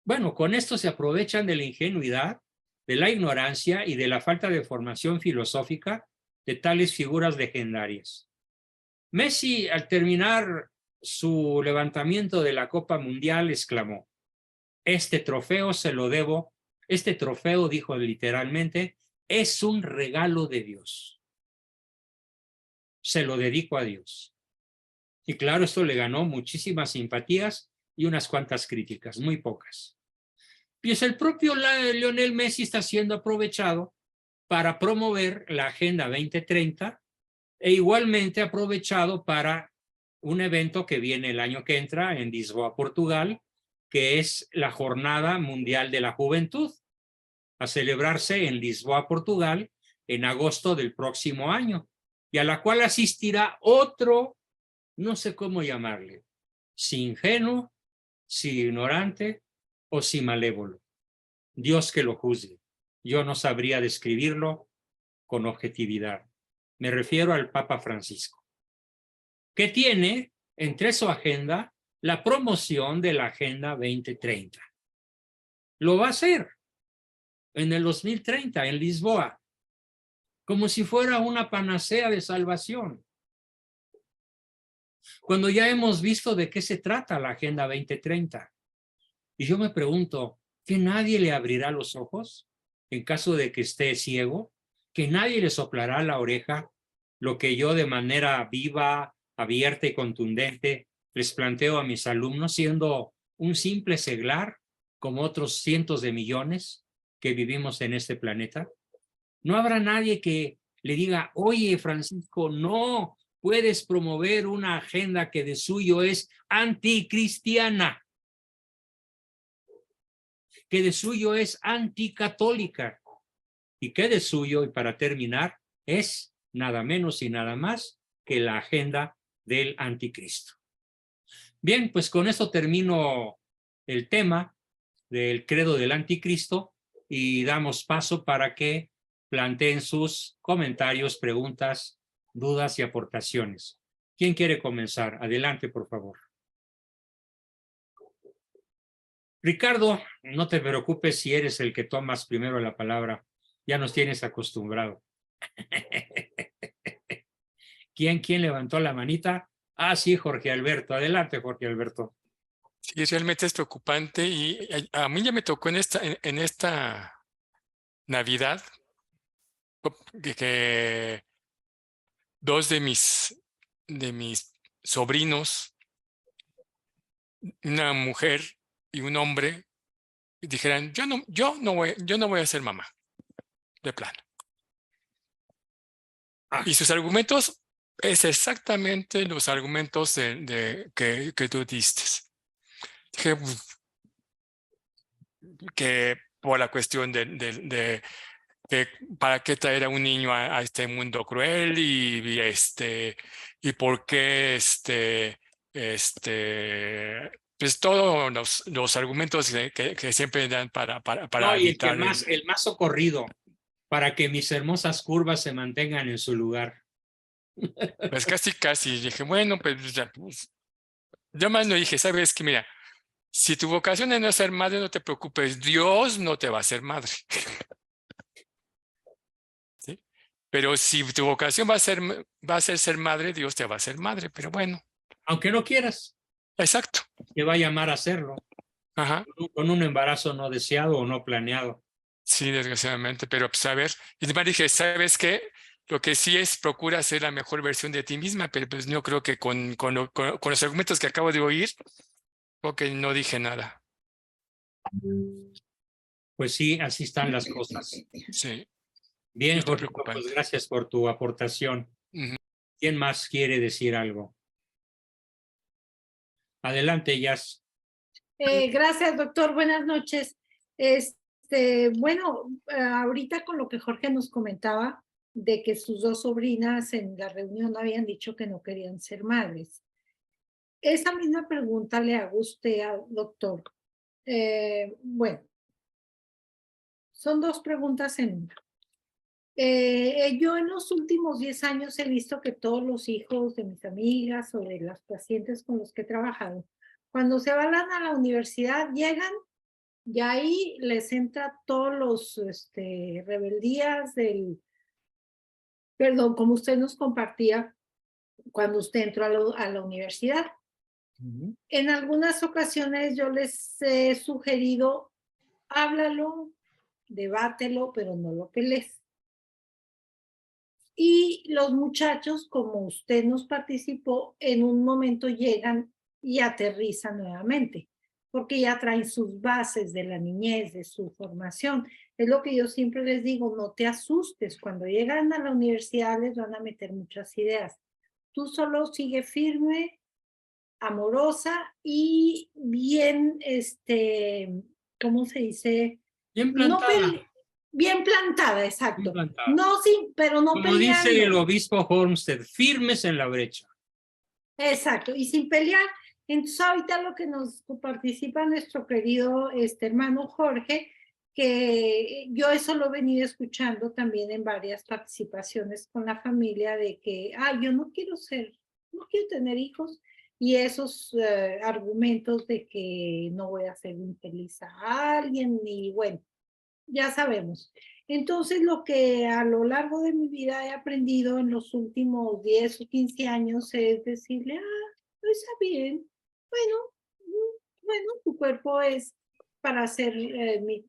bueno, con esto se aprovechan de la ingenuidad, de la ignorancia y de la falta de formación filosófica de tales figuras legendarias. Messi, al terminar su levantamiento de la Copa Mundial, exclamó: este trofeo se lo debo, este trofeo, dijo literalmente, es un regalo de Dios. Se lo dedico a Dios. Y claro, esto le ganó muchísimas simpatías y unas cuantas críticas, muy pocas. Pues el propio Lionel Messi está siendo aprovechado para promover la Agenda 2030 e igualmente aprovechado para un evento que viene el año que entra en Lisboa, Portugal, que es la Jornada Mundial de la Juventud, a celebrarse en Lisboa, Portugal, en agosto del próximo año, y a la cual asistirá otro, no sé cómo llamarle, si ingenuo, si ignorante o si malévolo. Dios que lo juzgue. Yo no sabría describirlo con objetividad. Me refiero al Papa Francisco, que tiene entre su agenda la promoción de la Agenda 2030. Lo va a hacer en el 2030 en Lisboa, como si fuera una panacea de salvación, cuando ya hemos visto de qué se trata la Agenda 2030. Y yo me pregunto, ¿que nadie le abrirá los ojos en caso de que esté ciego? ¿Que nadie le soplará la oreja lo que yo de manera viva, abierta y contundente les planteo a mis alumnos, siendo un simple seglar como otros cientos de millones que vivimos en este planeta? No habrá nadie que le diga: oye, Francisco, no puedes promover una agenda que de suyo es anticristiana, que de suyo es anticatólica y que de suyo, y para terminar, es nada menos y nada más que la agenda del anticristo. Bien, pues con esto termino el tema del credo del anticristo y damos paso para que planteen sus comentarios, preguntas, dudas y aportaciones. ¿Quién quiere comenzar? Adelante, por favor. Ricardo, no te preocupes si eres el que tomas primero la palabra. Ya nos tienes acostumbrado. ¿Quién levantó la manita? Ah, sí, Jorge Alberto. Adelante, Jorge Alberto. Sí, realmente es preocupante y a mí ya me tocó en esta Navidad que dos de mis sobrinos, una mujer y un hombre, dijeran: yo no voy a ser mamá, de plano. Y sus argumentos es exactamente los argumentos que tú diste. Dije que por la cuestión de que para qué traer a un niño a este mundo cruel y por qué pues todos los argumentos que siempre dan para No, y evitar el más socorrido, para que mis hermosas curvas se mantengan en su lugar. pues casi dije, bueno, pues ya, yo más no dije, sabes que mira, si tu vocación es no ser madre, no te preocupes, Dios no te va a hacer madre. ¿Sí? Pero si tu vocación va a ser madre, Dios te va a hacer madre, pero bueno, Aunque no quieras, exacto. te va a llamar a hacerlo, Ajá, con un embarazo no deseado o no planeado. sí, desgraciadamente, pero pues a ver, y además dije, ¿sabes qué? Lo que sí es, procura ser la mejor versión de ti misma, pero pues no creo que con los argumentos que acabo de oír, creo que no dije nada. Pues sí, así están las cosas. Sí, Bien, está Jorge, pues preocupante. gracias por tu aportación. Ujú. ¿Quién más quiere decir algo? Adelante, Jazz. Gracias, doctor. Buenas noches. Bueno, ahorita con lo que Jorge nos comentaba de que sus dos sobrinas en la reunión habían dicho que no querían ser madres. Esa misma pregunta le hago usted al doctor. Bueno, son dos preguntas en una. Yo en los últimos 10 años he visto que todos los hijos de mis amigas o de las pacientes con los que he trabajado, cuando se van a la universidad, llegan y ahí les entra todos los rebeldías perdón, como usted nos compartía cuando usted entró a la universidad. En algunas ocasiones yo les he sugerido, háblalo, debátelo, pero no lo pelees. Y los muchachos, como usted nos participó, en un momento llegan y aterrizan nuevamente, porque ya traen sus bases de la niñez, de su formación. Es lo que yo siempre les digo, no te asustes, cuando llegan a la universidad les van a meter muchas ideas. Tú solo sigue firme, amorosa y bien, ¿cómo se dice? Bien No plantada, bien plantada, bien exacto. plantada. No, sí, pero no Como dice peleando. el obispo Olmsted, firmes en la brecha. Exacto, y sin pelear. Entonces ahorita lo que nos participa nuestro querido hermano Jorge, que yo eso lo he venido escuchando también en varias participaciones con la familia, de que, yo no quiero tener hijos, y esos argumentos de que no voy a hacer infeliz a alguien, y bueno, ya sabemos. Entonces, lo que a lo largo de mi vida he aprendido en los últimos 10 o 15 años es decirle, no está bien, bueno, bueno, tu cuerpo es para ser,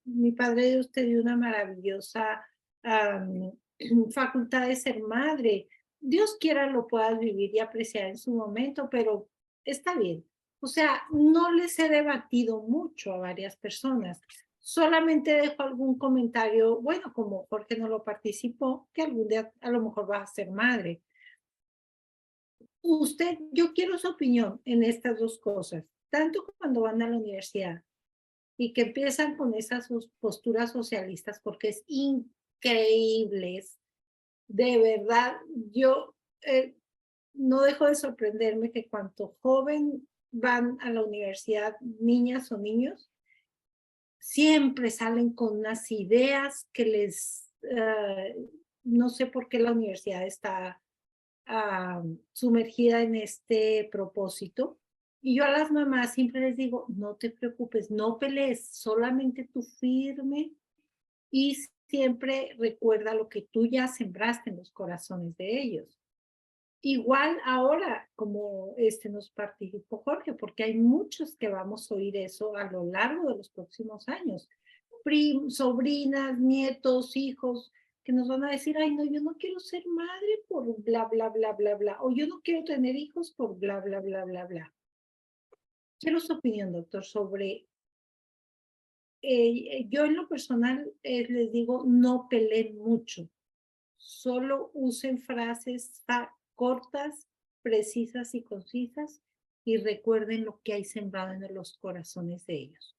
mi padre de usted dio una maravillosa facultad de ser madre. Dios quiera lo puedas vivir y apreciar en su momento, pero está bien. O sea, no les he debatido mucho a varias personas. Solamente dejo algún comentario, bueno, como Jorge no lo participó, que algún día a lo mejor va a ser madre. Usted, yo quiero su opinión en estas dos cosas, tanto cuando van a la universidad y que empiezan con esas posturas socialistas, porque es increíble, de verdad, yo no dejo de sorprenderme que cuanto joven van a la universidad, niñas o niños, siempre salen con unas ideas que no sé por qué la universidad está sumergida en este propósito. Y yo a las mamás siempre les digo, no te preocupes, no pelees, solamente tú firme y siempre recuerda lo que tú ya sembraste en los corazones de ellos. Igual ahora, como nos participó Jorge, porque hay muchos que vamos a oír eso a lo largo de los próximos años. Sobrinas, nietos, hijos, que nos van a decir, ay, no, yo no quiero ser madre por bla, bla, bla, bla, bla, o yo no quiero tener hijos por bla, bla, bla, bla, bla. Quiero su opinión, doctor, sobre, yo en lo personal les digo, no peleen mucho, solo usen frases cortas, precisas y concisas, y recuerden lo que hay sembrado en los corazones de ellos.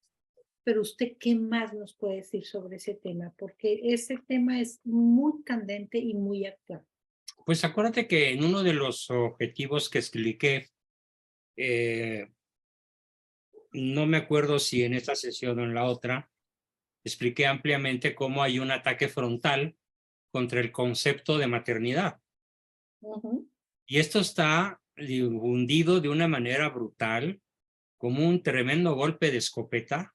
Pero usted, ¿qué más nos puede decir sobre ese tema? Porque ese tema es muy candente y muy actual. Pues acuérdate que en uno de los objetivos que expliqué, no me acuerdo si en esta sesión o en la otra, expliqué ampliamente cómo hay un ataque frontal contra el concepto de maternidad. Y esto está hundido de una manera brutal, como un tremendo golpe de escopeta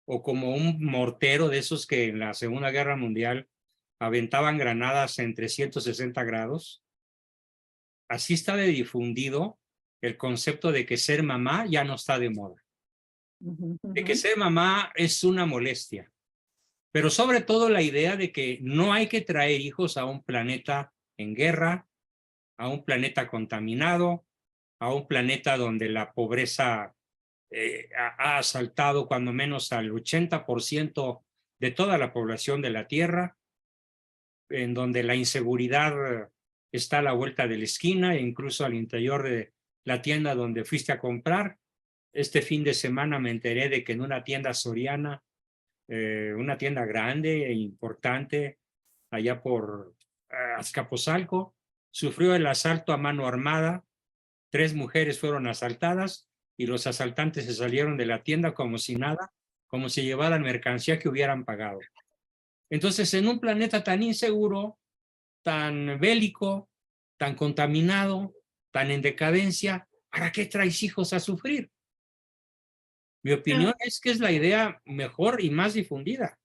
o como un mortero de esos que en la Segunda Guerra Mundial aventaban granadas en 360 grados. Así está de difundido el concepto de que ser mamá ya no está de moda, de que ser mamá es una molestia, pero sobre todo la idea de que no hay que traer hijos a un planeta en guerra, a un planeta contaminado, a un planeta donde la pobreza ha asaltado cuando menos al 80% de toda la población de la Tierra, en donde la inseguridad está a la vuelta de la esquina e incluso al interior de la tienda donde fuiste a comprar. Este fin de semana me enteré de que en una tienda soriana, una tienda grande e importante allá por Azcapotzalco, sufrió el asalto a mano armada. 3 mujeres fueron asaltadas y los asaltantes se salieron de la tienda como si nada, como si llevaran mercancía que hubieran pagado. Entonces, en un planeta tan inseguro, tan bélico, tan contaminado, tan en decadencia, ¿para qué traes hijos a sufrir? Mi opinión es que es la idea mejor y más difundida.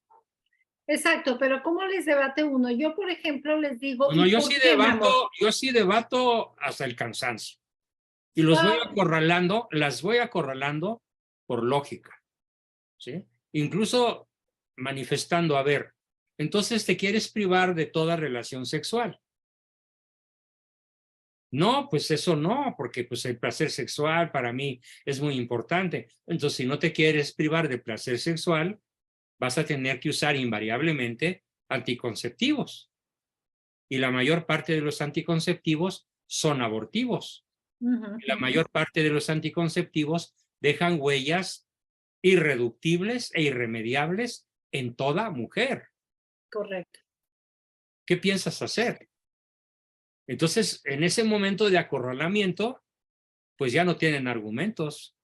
Exacto, pero ¿cómo les debate uno? Yo, por ejemplo, les digo, No, ¿y por qué, mi amor? yo sí debato hasta el cansancio. Y los voy acorralando, las voy acorralando por lógica, ¿sí? Incluso manifestando, a ver, entonces te quieres privar de toda relación sexual. No, pues eso no, porque pues el placer sexual para mí es muy importante. Entonces, si no te quieres privar de placer sexual, vas a tener que usar invariablemente anticonceptivos. Y la mayor parte de los anticonceptivos son abortivos. Y la mayor parte de los anticonceptivos dejan huellas irreductibles e irremediables en toda mujer. Correcto. ¿Qué piensas hacer? Entonces, en ese momento de acorralamiento, pues ya no tienen argumentos.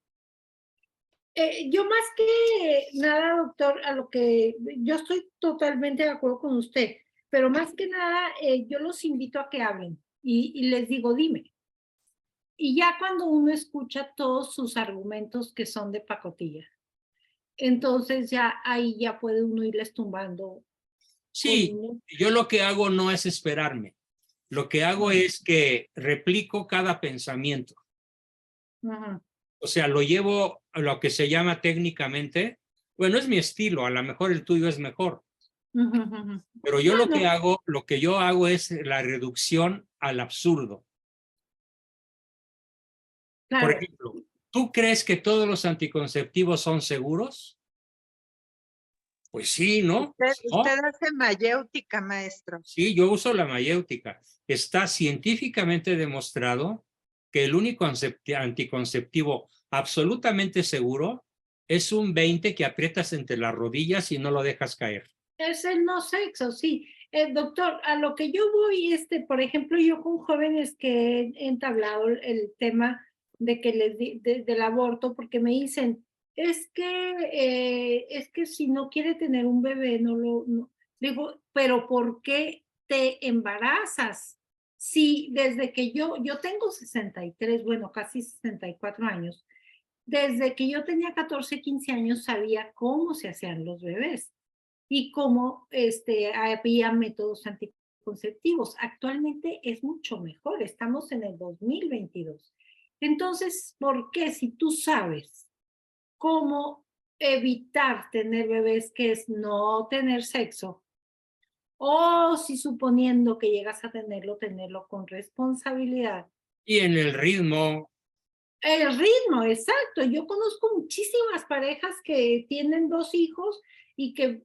Yo más que nada, doctor, a lo que yo estoy totalmente de acuerdo con usted, pero más que nada, yo los invito a que hablen y les digo, dime. Y ya cuando uno escucha todos sus argumentos que son de pacotilla, entonces ya ahí ya puede uno irles tumbando. Sí, yo lo que hago no es esperarme. Lo que hago es que replico cada pensamiento. O sea, lo llevo a lo que se llama técnicamente, bueno, es mi estilo, a lo mejor el tuyo es mejor. Pero yo lo que yo hago es la reducción al absurdo. Claro. Por ejemplo, ¿tú crees que todos los anticonceptivos son seguros? Pues sí, ¿no? Usted hace mayéutica, maestro. Sí, yo uso la mayéutica. Está científicamente demostrado que el único anticonceptivo absolutamente seguro es un 20 que aprietas entre las rodillas y no lo dejas caer. Es el no sexo, sí. Doctor, a lo que yo voy, por ejemplo, yo con jóvenes que he entablado el tema de que del aborto, porque me dicen, es que si no quiere tener un bebé, no. Digo, pero ¿por qué te embarazas? Si desde que yo tengo 63, bueno, casi 64 años, desde que yo tenía 14, 15 años sabía cómo se hacían los bebés y cómo había métodos anticonceptivos. Actualmente es mucho mejor, estamos en el 2022. Entonces, ¿por qué si tú sabes cómo evitar tener bebés, que es no tener sexo, o si suponiendo que llegas a tenerlo con responsabilidad? Y en el ritmo. El ritmo, exacto. Yo conozco muchísimas parejas que tienen 2 hijos y que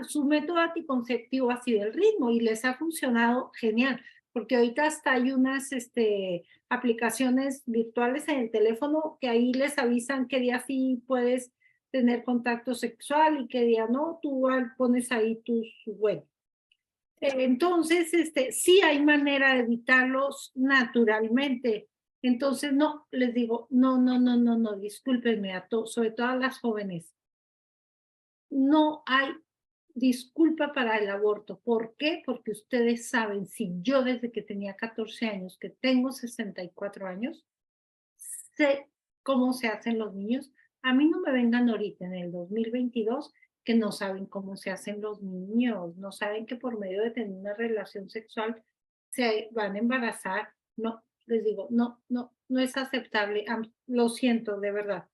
su método anticonceptivo ha sido el ritmo y les ha funcionado genial, porque ahorita hasta hay unas aplicaciones virtuales en el teléfono que ahí les avisan qué día sí puedes tener contacto sexual y qué día no, tú pones ahí bueno. Entonces, sí hay manera de evitarlos naturalmente. Entonces, no, les digo, no, discúlpenme sobre todo a las jóvenes. No hay disculpa para el aborto. ¿Por qué? Porque ustedes saben, si yo desde que tenía 14 años, que tengo 64 años, sé cómo se hacen los niños, a mí no me vengan ahorita en el 2022 que no saben cómo se hacen los niños, no saben que por medio de tener una relación sexual se van a embarazar. No, les digo, no, no, no es aceptable. Lo siento, de verdad.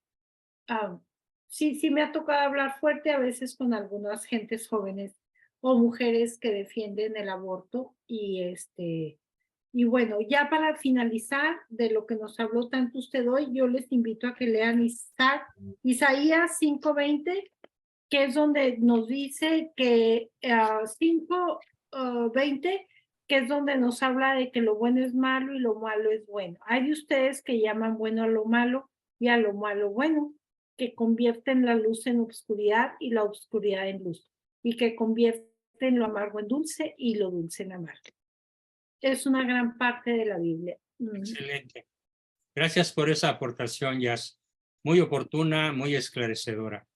Sí, sí me ha tocado hablar fuerte a veces con algunas gentes jóvenes o mujeres que defienden el aborto y bueno, ya para finalizar de lo que nos habló tanto usted hoy, yo les invito a que lean Isaías 5:20, que es donde nos dice que 5:20, que es donde nos habla de que lo bueno es malo y lo malo es bueno. Hay de ustedes que llaman bueno a lo malo y a lo malo bueno, que convierten la luz en obscuridad y la obscuridad en luz, y que convierten lo amargo en dulce y lo dulce en amargo. Es una gran parte de la Biblia. Excelente. Gracias por esa aportación, Jazz. Muy oportuna, muy esclarecedora.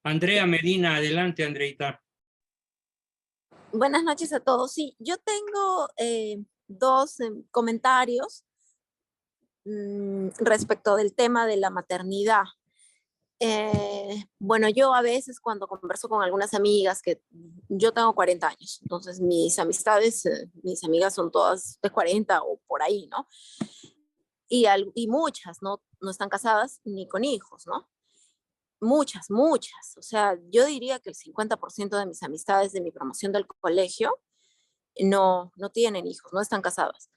Andrea Medina, adelante, Andreita. Buenas noches a todos. Sí, yo tengo dos comentarios respecto del tema de la maternidad. Bueno, yo a veces cuando converso con algunas amigas, que yo tengo 40 años, entonces mis amistades, mis amigas son todas de 40 o por ahí, ¿no? Y muchas no están casadas ni con hijos, ¿no? Muchas, o sea, yo diría que el 50% de mis amistades de mi promoción del colegio no tienen hijos, no están casadas.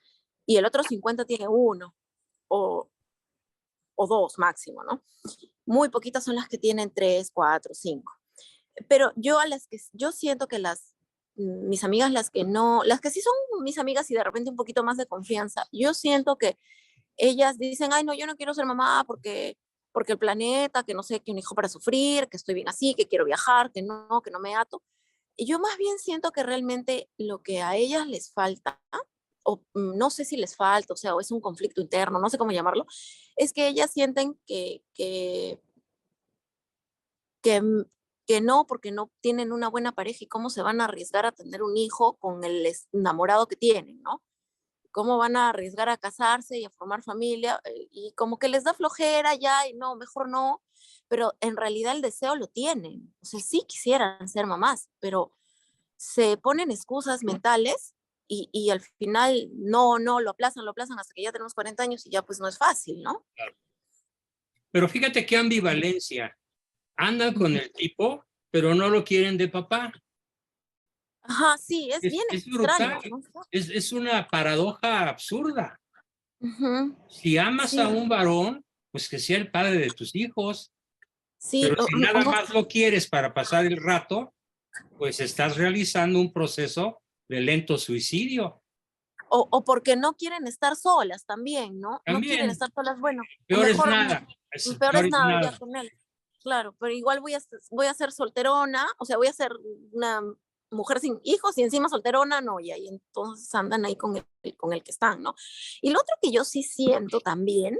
Y el otro 50 tiene uno o dos máximo, ¿no? Muy poquitas son las que tienen 3, 4, 5. Pero yo siento que mis amigas, las que sí son mis amigas y de repente un poquito más de confianza, yo siento que ellas dicen, ay, no, yo no quiero ser mamá porque el planeta, que no sé, que un hijo para sufrir, que estoy bien así, que quiero viajar, que no me ato. Y yo más bien siento que realmente lo que a ellas les falta, o no sé si les falta, o sea, o es un conflicto interno, no sé cómo llamarlo, es que ellas sienten que no, porque no tienen una buena pareja y cómo se van a arriesgar a tener un hijo con el enamorado que tienen, ¿no? Cómo van a arriesgar a casarse y a formar familia, y como que les da flojera ya, y no, mejor no, pero en realidad el deseo lo tienen, o sea, sí quisieran ser mamás, pero se ponen excusas mentales y al final no, lo aplazan hasta que ya tenemos 40 años y ya pues no es fácil, ¿no? Pero fíjate qué ambivalencia. Andan con el tipo, pero no lo quieren de papá. Ajá, sí, es bien extraño, brutal. ¿no? Es una paradoja absurda. Uh-huh. Si amas Sí. a un varón, pues que sea el padre de tus hijos. Sí, Pero si nada más lo quieres para pasar el rato, pues estás realizando un proceso de lento suicidio. O porque no quieren estar solas también, ¿no? No quieren También, estar solas, bueno, peor es mejor, nada. peor es nada ya con él. Claro, pero igual voy a ser solterona, o sea, voy a ser una mujer sin hijos y encima solterona, no, y ahí entonces andan ahí con el que están, ¿no? Y lo otro que yo sí siento también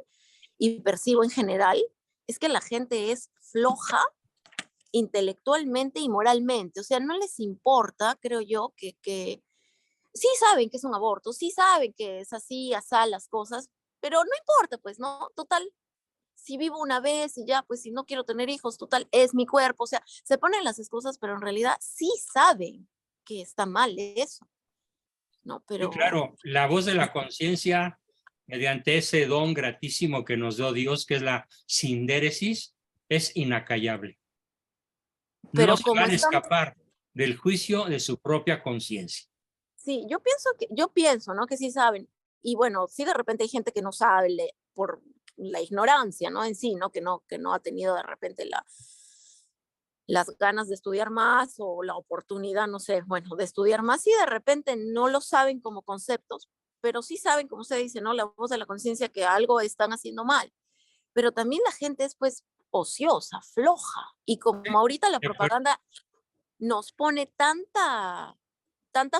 y percibo en general es que la gente es floja intelectualmente y moralmente, o sea, no les importa, creo yo, que sí saben que es un aborto, sí saben que es así, asá las cosas, pero no importa, pues, ¿no? Total, si vivo una vez y ya, pues si no quiero tener hijos, total, es mi cuerpo, o sea, se ponen las excusas, pero en realidad sí saben que está mal eso, ¿no? Pero... Sí, claro, la voz de la conciencia, mediante ese don gratísimo que nos dio Dios, que es la sindéresis, es inacallable. Pero no se como van a estamos... escapar del juicio de su propia conciencia. Sí, yo pienso, ¿no? Que sí saben. Y bueno, sí de repente hay gente que no sabe por la ignorancia, ¿no? En sí, ¿no? Que no ha tenido de repente las ganas de estudiar más o la oportunidad, no sé, bueno, de estudiar más y de repente no lo saben como conceptos, pero sí saben, como usted dice, ¿no? La voz de la conciencia que algo están haciendo mal. Pero también la gente es pues ociosa, floja. Y como ahorita la propaganda nos pone tanta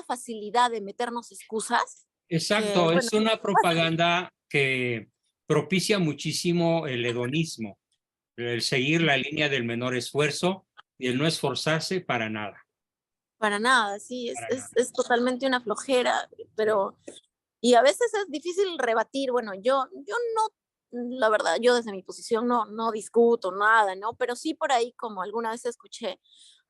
facilidad de meternos excusas. Exacto, Bueno, es una propaganda que propicia muchísimo el hedonismo, el seguir la línea del menor esfuerzo y el no esforzarse para nada. Para nada, sí, Para nada. es totalmente una flojera, pero, y a veces es difícil rebatir, bueno, yo no, la verdad, yo desde mi posición no discuto nada, ¿no? Pero sí por ahí, como alguna vez escuché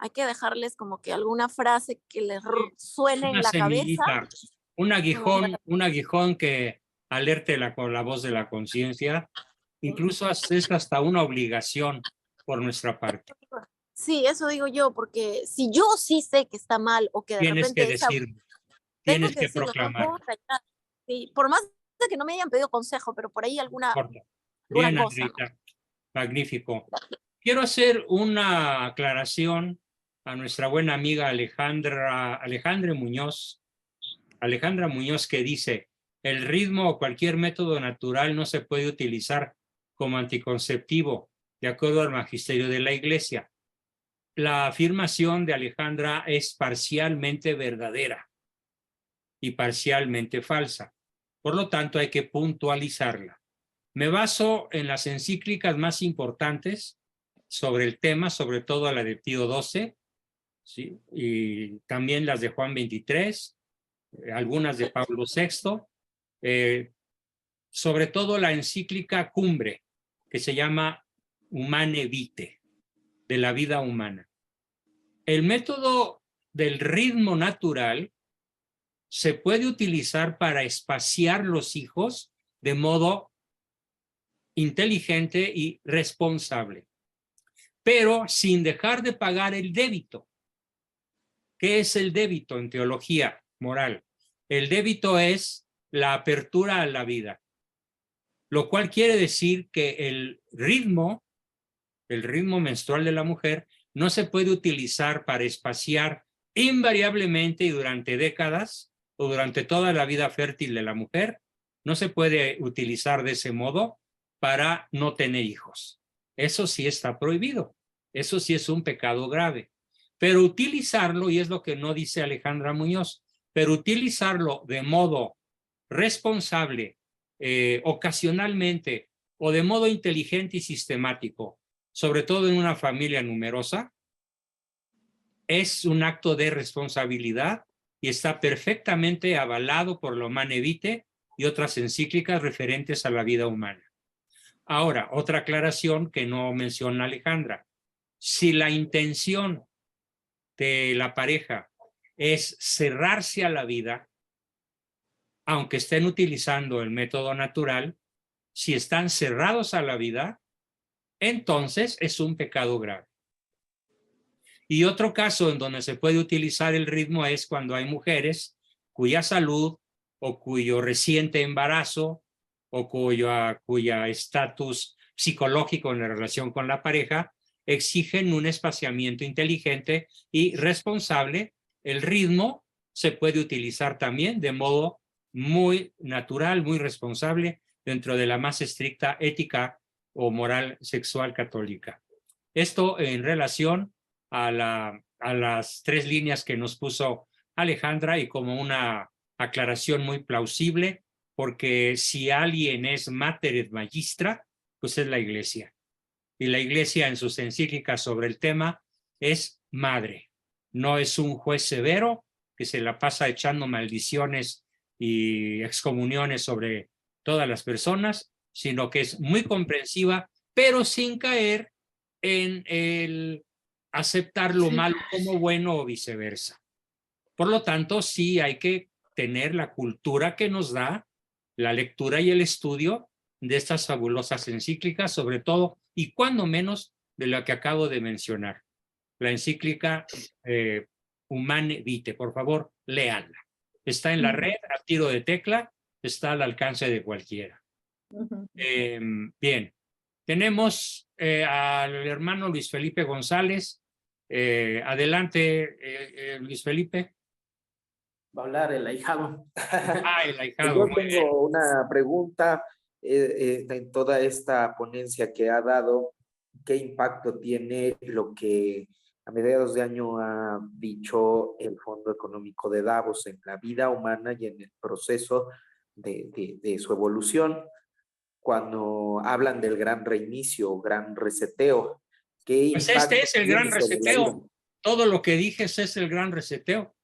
hay que dejarles como que alguna frase que les suene en Una la cabeza. semillita, un aguijón que alerte con la voz de la conciencia. Incluso es hasta una obligación por nuestra parte. Sí, eso digo yo, porque si yo sí sé que está mal o que de Tienes que repente esa, decirlo, tengo tienes que que decirlo, no proclamar. puedo callar. Sí, por más de que no me hayan pedido consejo, pero por ahí alguna Bien, cosa, ¿no? Andrita, magnífico. Quiero hacer una aclaración a nuestra buena amiga Alejandra Muñoz, que dice, el ritmo o cualquier método natural no se puede utilizar como anticonceptivo, de acuerdo al magisterio de la Iglesia. La afirmación de Alejandra es parcialmente verdadera y parcialmente falsa. Por lo tanto, hay que puntualizarla. Me baso en las encíclicas más importantes sobre el tema, sobre todo la de Pío XII, ¿sí? Y también las de Juan XXIII, algunas de Pablo VI, sobre todo la encíclica Cumbre, que se llama Humane Vitae, de la vida humana. El método del ritmo natural se puede utilizar para espaciar los hijos de modo inteligente y responsable, pero sin dejar de pagar el débito. ¿Qué es el débito en teología moral? El débito es la apertura a la vida, lo cual quiere decir que el ritmo menstrual de la mujer no se puede utilizar para espaciar invariablemente y durante décadas o durante toda la vida fértil de la mujer. No se puede utilizar de ese modo para no tener hijos. Eso sí está prohibido. Eso sí es un pecado grave. Pero utilizarlo, y es lo que no dice Alejandra Muñoz, pero utilizarlo de modo responsable, ocasionalmente o de modo inteligente y sistemático, sobre todo en una familia numerosa, es un acto de responsabilidad y está perfectamente avalado por la Humane Vitae y otras encíclicas referentes a la vida humana. Ahora, otra aclaración que no menciona Alejandra. Si la intención de la pareja es cerrarse a la vida, aunque estén utilizando el método natural, si están cerrados a la vida, entonces es un pecado grave. Y otro caso en donde se puede utilizar el ritmo es cuando hay mujeres cuya salud o cuyo reciente embarazo o cuya estatus psicológico en la relación con la pareja exigen un espaciamiento inteligente y responsable. El ritmo se puede utilizar también de modo muy natural, muy responsable dentro de la más estricta ética o moral sexual católica. Esto en relación a las 3 líneas que nos puso Alejandra y como una aclaración muy plausible, porque si alguien es mater et magistra, pues es la Iglesia. Y la Iglesia en sus encíclicas sobre el tema es madre. No es un juez severo que se la pasa echando maldiciones y excomuniones sobre todas las personas, sino que es muy comprensiva, pero sin caer en el aceptar lo malo como bueno o viceversa. Por lo tanto, sí hay que tener la cultura que nos da la lectura y el estudio de estas fabulosas encíclicas, sobre todo y cuando menos de la que acabo de mencionar, la encíclica Humane Vitae. Por favor, léanla. Está en la red, a tiro de tecla, está al alcance de cualquiera. Bien, tenemos al hermano Luis Felipe González. Adelante, Luis Felipe. Va a hablar el ahijado. El ahijado. Yo tengo una pregunta en toda esta ponencia que ha dado. ¿Qué impacto tiene lo que a mediados de año ha dicho el Fondo Económico de Davos en la vida humana y en el proceso de su evolución? Cuando hablan del gran reinicio, gran reseteo. Pues este es el gran reseteo. Todo lo que dije es el gran reseteo.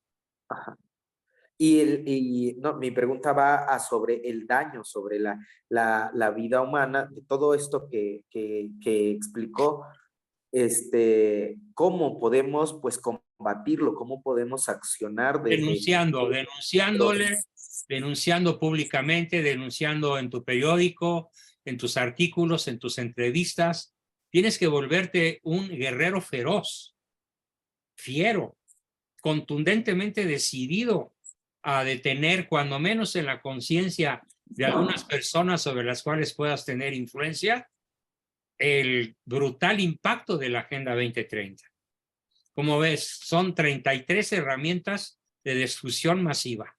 Ajá. No, mi pregunta va sobre el daño, sobre la vida humana, de todo esto que explicó. cómo podemos pues combatirlo, cómo podemos accionar desde... Denunciando públicamente, denunciando en tu periódico, en tus artículos, en tus entrevistas. Tienes que volverte un guerrero feroz, fiero, contundentemente decidido a detener, cuando menos en la conciencia de algunas personas sobre las cuales puedas tener influencia, el brutal impacto de la Agenda 2030. Como ves, son 33 herramientas de destrucción masiva.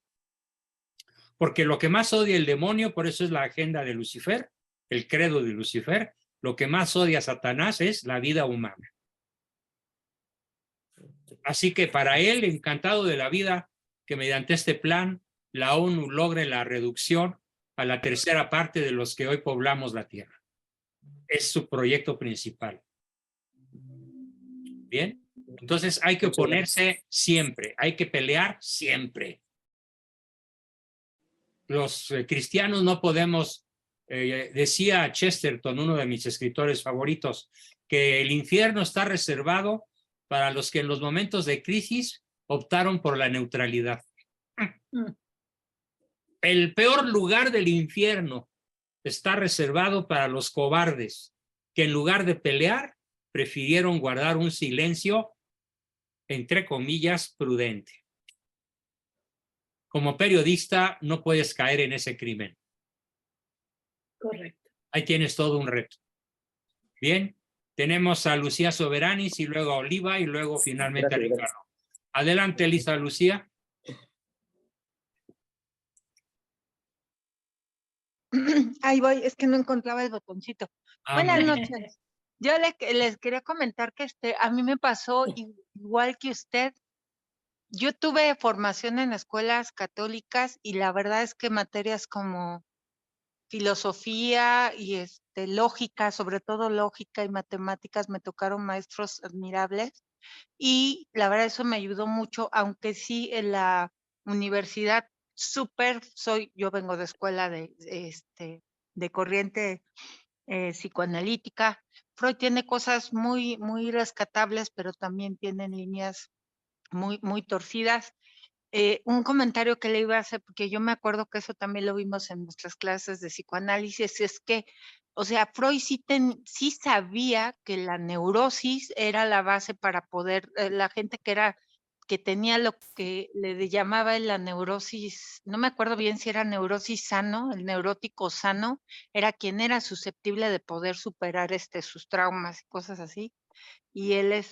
Porque lo que más odia el demonio, por eso es la agenda de Lucifer, el credo de Lucifer, lo que más odia a Satanás es la vida humana. Así que para él, encantado de la vida, que mediante este plan la ONU logre la reducción a la tercera parte de los que hoy poblamos la Tierra. Es su proyecto principal. Bien, entonces hay que oponerse siempre, hay que pelear siempre. Los cristianos no podemos, decía Chesterton, uno de mis escritores favoritos, que el infierno está reservado para los que en los momentos de crisis optaron por la neutralidad. El peor lugar del infierno está reservado para los cobardes que en lugar de pelear prefirieron guardar un silencio, entre comillas, prudente. Como periodista no puedes caer en ese crimen. Correcto. Ahí tienes todo un reto. Bien, tenemos a Lucía Soberanis y luego a Oliva y luego finalmente a Ricardo. Adelante, Elisa Lucía. Ahí voy, es que no encontraba el botoncito. Buenas noches. Yo les quería comentar que a mí me pasó igual que usted. Yo tuve formación en escuelas católicas y la verdad es que materias como filosofía y lógica, sobre todo lógica y matemáticas, me tocaron maestros admirables y la verdad eso me ayudó mucho, aunque sí en la universidad yo vengo de escuela de corriente psicoanalítica. Freud tiene cosas muy, muy rescatables, pero también tienen líneas muy, muy torcidas. Un comentario que le iba a hacer, porque yo me acuerdo que eso también lo vimos en nuestras clases de psicoanálisis, es que, o sea, Freud sí sabía que la neurosis era la base para poder, la gente que tenía lo que le llamaba él la neurosis, no me acuerdo bien si era neurosis sano, el neurótico sano, era quien era susceptible de poder superar sus traumas y cosas así. Y él,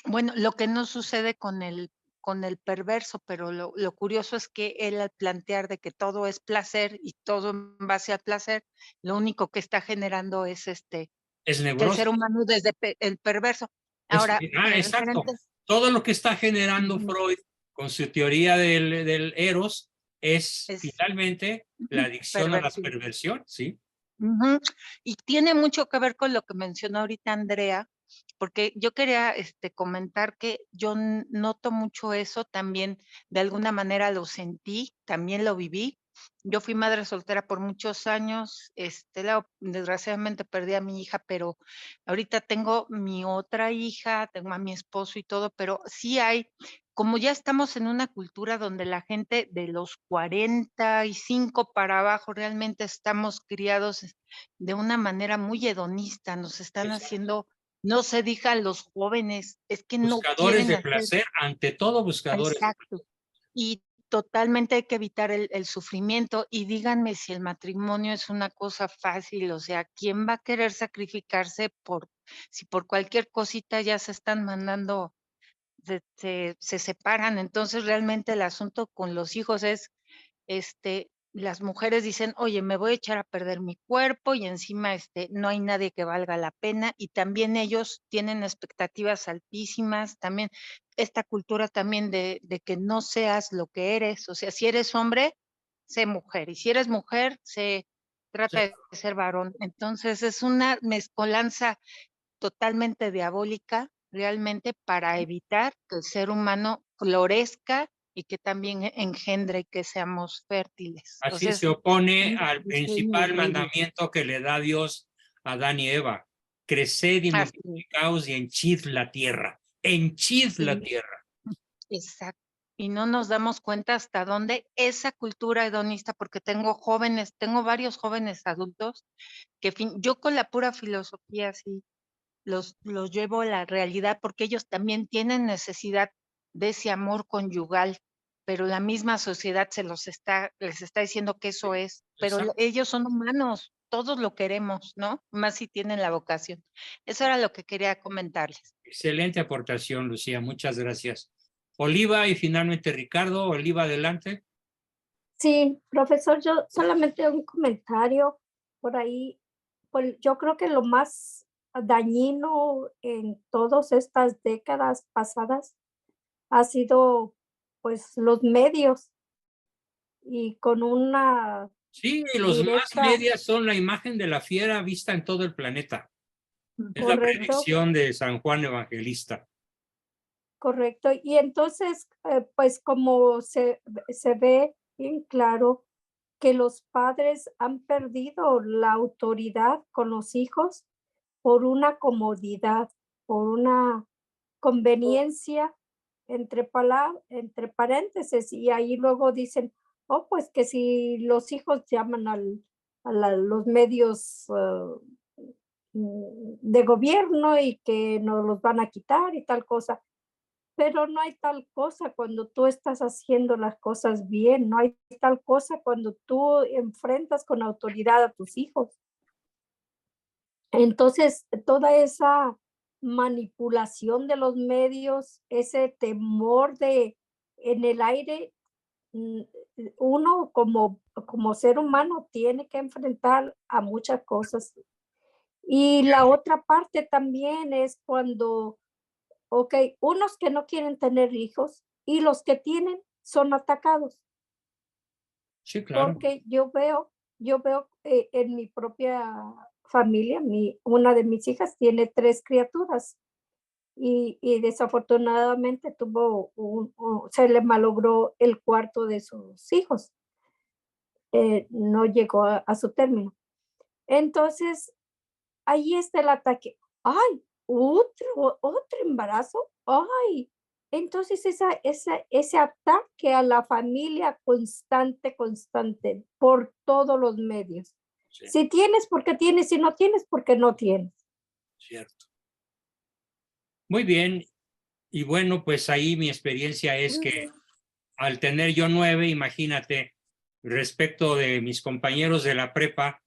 bueno, lo que no sucede con el perverso, pero lo curioso es que él al plantear de que todo es placer y todo en base al placer, lo único que está generando es Es que el neurosis. ser humano desde el perverso. Ahora, exacto. Todo lo que está generando Freud con su teoría del eros es finalmente la adicción a las perversiones, ¿sí? Y tiene mucho que ver con lo que mencionó ahorita Andrea, porque yo quería comentar que yo noto mucho eso también, de alguna manera lo sentí, también lo viví. Yo fui madre soltera por muchos años, desgraciadamente perdí a mi hija, pero ahorita tengo mi otra hija, tengo a mi esposo y todo, pero sí como ya estamos en una cultura donde la gente de los 45 para abajo realmente estamos criados de una manera muy hedonista, nos están haciendo, no se diga los jóvenes, es que no buscadores quieren de hacer. placer, ante todo buscadores. Exacto. Y totalmente hay que evitar el sufrimiento. Y díganme si el matrimonio es una cosa fácil, o sea, ¿quién va a querer sacrificarse si por cualquier cosita ya se están mandando, se separan? Entonces realmente el asunto con los hijos es, las mujeres dicen, oye, me voy a echar a perder mi cuerpo y encima no hay nadie que valga la pena, y también ellos tienen expectativas altísimas, también esta cultura también de que no seas lo que eres, o sea, si eres hombre, sé mujer, y si eres mujer, trata de ser varón. Entonces es una mezcolanza totalmente diabólica, realmente, para evitar que el ser humano florezca y que también engendre y que seamos fértiles. Así Entonces, se opone al principal mandamiento que le da Dios a Adán y Eva, creced y Así. multiplicaos y henchid la tierra. Henchid la Sí. tierra. Exacto. Y no nos damos cuenta hasta dónde esa cultura hedonista, porque tengo varios jóvenes adultos que yo con la pura filosofía sí los llevo a la realidad, porque ellos también tienen necesidad de ese amor conyugal, pero la misma sociedad les está diciendo que eso es, pero Exacto. ellos son humanos, todos lo queremos, ¿no? Más si tienen la vocación. Eso era lo que quería comentarles. Excelente aportación, Lucía. Muchas gracias. Oliva y finalmente Ricardo. Oliva, adelante. Sí, profesor, yo solamente un comentario por ahí. Pues yo creo que lo más dañino en todas estas décadas pasadas ha sido pues los medios y con una Sí, los más directa, medias son la imagen de la fiera vista en todo el planeta. Es la correcto, predicción de San Juan Evangelista. correcto. Y entonces, pues como se ve bien claro que los padres han perdido la autoridad con los hijos por una comodidad, por una conveniencia entre paréntesis, y ahí luego dicen, oh, pues que si los hijos llaman los medios de gobierno y que nos los van a quitar y tal cosa. Pero no hay tal cosa cuando tú estás haciendo las cosas bien, no hay tal cosa cuando tú enfrentas con autoridad a tus hijos. Entonces, toda esa manipulación de los medios, ese temor en el aire, uno como ser humano tiene que enfrentar a muchas cosas. Y la otra parte también es cuando, unos que no quieren tener hijos y los que tienen son atacados. Sí, claro. Porque yo veo en mi propia familia, una de mis hijas tiene 3 criaturas y desafortunadamente se le malogró el cuarto de sus hijos. No llegó a su término. Entonces, ahí está el ataque. ¡Ay! ¿Otro embarazo? ¡Ay! Entonces, ese ataque a la familia constante por todos los medios. Sí. Si tienes, porque tienes, si no tienes, porque no tienes. Cierto. Muy bien. Y bueno, pues ahí mi experiencia es que al tener yo 9, imagínate, respecto de mis compañeros de la prepa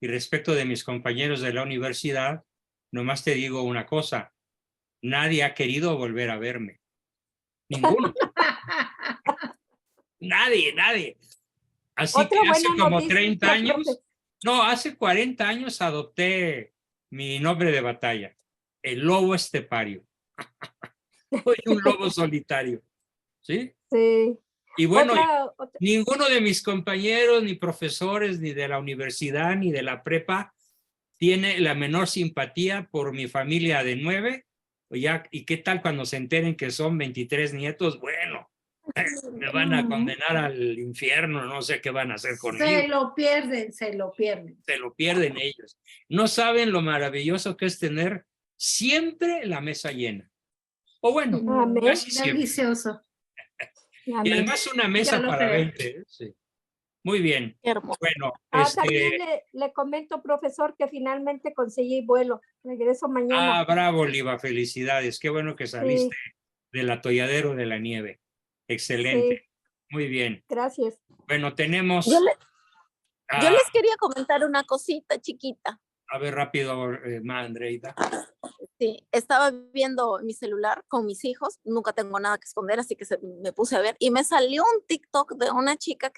y respecto de mis compañeros de la universidad, nomás te digo una cosa, nadie ha querido volver a verme. Ninguno. Nadie. Así Otra que hace buena como noticia, 30 años, profe. no, hace 40 años adopté mi nombre de batalla, el lobo estepario. Soy un lobo solitario, ¿sí? Sí. Y bueno, Otra- ninguno de mis compañeros, ni profesores, ni de la universidad, ni de la prepa, tiene la menor simpatía por mi familia de 9. ¿Y qué tal cuando se enteren que son 23 nietos? Bueno, me van a condenar al infierno, no sé qué van a hacer conmigo. Se lo pierden. Se lo pierden ellos. No saben lo maravilloso que es tener siempre la mesa llena. O bueno, Amén. casi siempre. Delicioso. Y Amén. además una mesa Ya lo para creo. 20. Sí. Muy bien. Qué hermoso. Bueno, También le comento, profesor, que finalmente conseguí vuelo. Regreso mañana. bravo, Oliva, felicidades. Qué bueno que saliste del atolladero de la nieve. Excelente. Sí, Muy bien. gracias. Bueno, tenemos. Yo les quería comentar una cosita chiquita. A ver, rápido, Andreita. Sí, estaba viendo mi celular con mis hijos, nunca tengo nada que esconder, así que me puse a ver y me salió un TikTok de una chica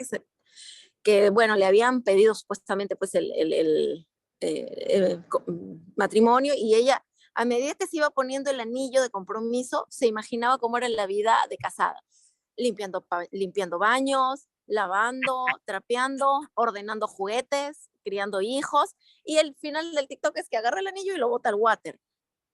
que bueno, le habían pedido supuestamente pues el matrimonio, y ella, a medida que se iba poniendo el anillo de compromiso, se imaginaba cómo era la vida de casada, limpiando baños, lavando, trapeando, ordenando juguetes, criando hijos, y el final del TikTok es que agarra el anillo y lo bota al water.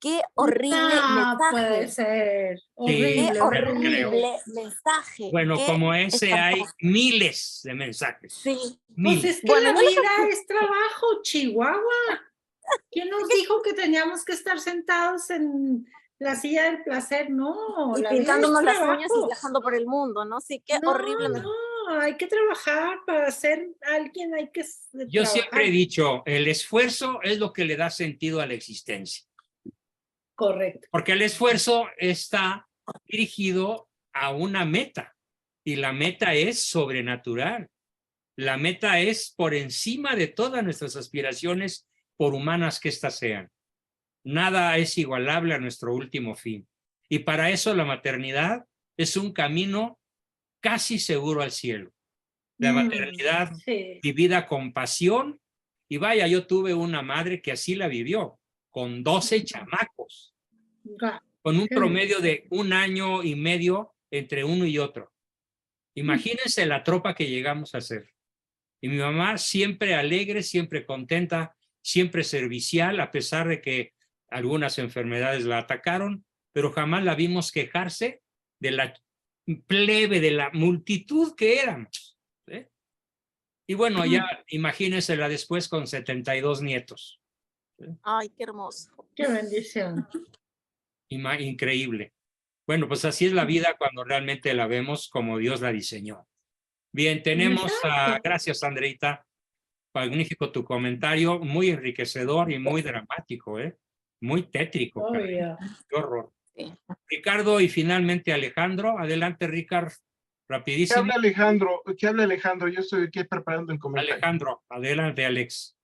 Qué horrible No puede mensaje. ser. Sí, Horrible. Qué me lo horrible creo. mensaje. Bueno, qué como ese hay espantoso. miles de mensajes. Sí. Pues Miles. es que Bueno, la no les- vida es trabajo, Chihuahua. ¿Quién nos dijo que teníamos que estar sentados en la silla del placer? No, Y la vida es pintándonos las uñas y trabajo. viajando por el mundo, ¿no? Sí, qué No, horrible. no, hay que trabajar para ser alguien, hay que Yo siempre he trabajar. dicho, el esfuerzo es lo que le da sentido a la existencia. Correcto. Porque el esfuerzo está dirigido a una meta y la meta es sobrenatural. La meta es por encima de todas nuestras aspiraciones, por humanas que éstas sean. Nada es igualable a nuestro último fin. Y para eso la maternidad es un camino casi seguro al cielo. La maternidad Sí. vivida con pasión. Y vaya, yo tuve una madre que así la vivió, con 12 chamacos, con un Qué promedio de 1 año y medio entre uno y otro. Imagínense la tropa que llegamos a ser. Y mi mamá siempre alegre, siempre contenta, siempre servicial, a pesar de que algunas enfermedades la atacaron, pero jamás la vimos quejarse de la plebe, de la multitud que éramos. ¿Sí? Y bueno, ya imagínensela después con 72 nietos. ¿Sí? Ay, qué hermoso. Qué bendición. Increíble. Bueno, pues así es la vida cuando realmente la vemos como Dios la diseñó. Bien, tenemos a... Gracias, Andreita. Magnífico tu comentario, muy enriquecedor y muy dramático, ¿eh? Muy tétrico. Oh, caray. yeah. Qué horror. Sí. Ricardo y finalmente Alejandro. Adelante, Ricardo. ¿Qué Rapidísimo. habla Alejandro? ¿Qué habla Alejandro? Yo estoy aquí preparando el comentario. Alejandro, adelante, Alex.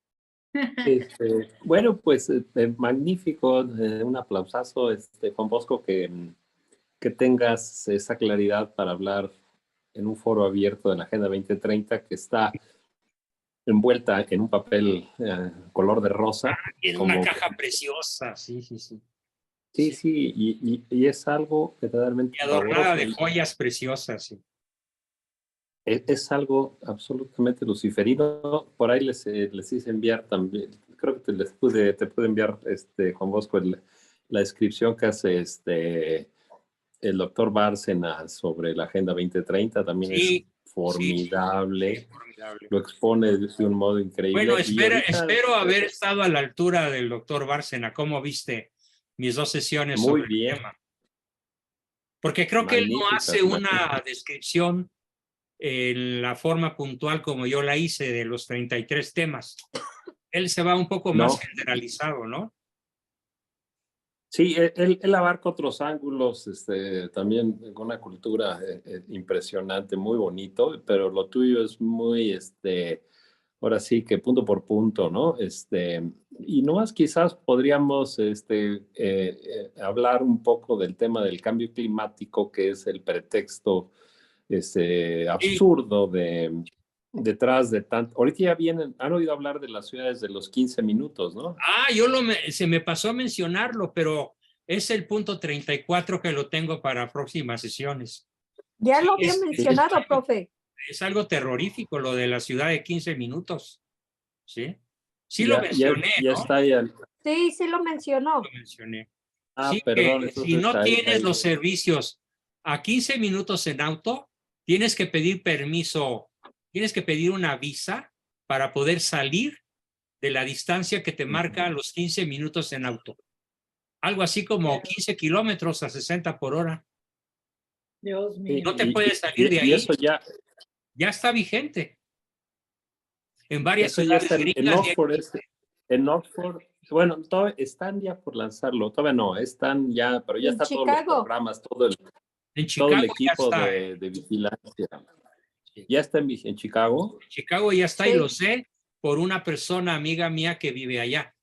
Bueno, pues magnífico, un aplausazo, Juan Bosco, que tengas esa claridad para hablar en un foro abierto de la Agenda 2030 que está envuelta en un papel color de rosa. En una caja preciosa, sí. Sí, y es algo verdaderamente Y adornada fabuloso. de joyas preciosas, sí. Es algo absolutamente luciferino. Por ahí les hice enviar también, creo que te pude enviar, Juan Bosco, la descripción que hace el doctor Bárcena sobre la Agenda 2030. También Sí, es formidable. Sí, formidable. Lo expone de un modo increíble. Bueno, Y ahorita, espero haber estado a la altura del doctor Bárcena. ¿Cómo viste mis 2 sesiones muy sobre bien. el tema? Porque creo que él no Magníficas, hace una descripción en la forma puntual como yo la hice de los 33 temas. Él se va un poco más generalizado, ¿no? Sí, él abarca otros ángulos, también con una cultura impresionante, muy bonito, pero lo tuyo es muy, ahora sí que punto por punto, ¿no? Y nomás quizás podríamos hablar un poco del tema del cambio climático, que es el pretexto absurdo detrás de tanto. Ahorita ya han oído hablar de las ciudades de los 15 minutos, ¿no? Ah, se me pasó a mencionarlo, pero es el punto 34 que lo tengo para próximas sesiones. Ya lo había mencionado, profe. Es algo terrorífico lo de la ciudad de 15 minutos. ¿Sí? Sí Ya, lo mencioné, ya ¿no? está ya. Sí, lo mencionó. Lo mencioné. Ah, Sí, perdón. si no tienes ahí. los servicios a 15 minutos en auto, tienes que pedir permiso, tienes que pedir una visa para poder salir de la distancia que te marca los 15 minutos en auto. Algo así como 15 kilómetros a 60 por hora. Dios mío. No te puedes salir de ahí. Y eso ya está vigente. En varias eso ya ciudades está gringas. en Oxford. Bueno, todavía están ya por lanzarlo. Todavía no, están ya, pero ya En está Chicago. todos los programas, todo En Chicago el equipo ya está. de vigilancia. ¿Ya está en Chicago? En Chicago ya está, Sí. y lo sé por una persona amiga mía que vive allá.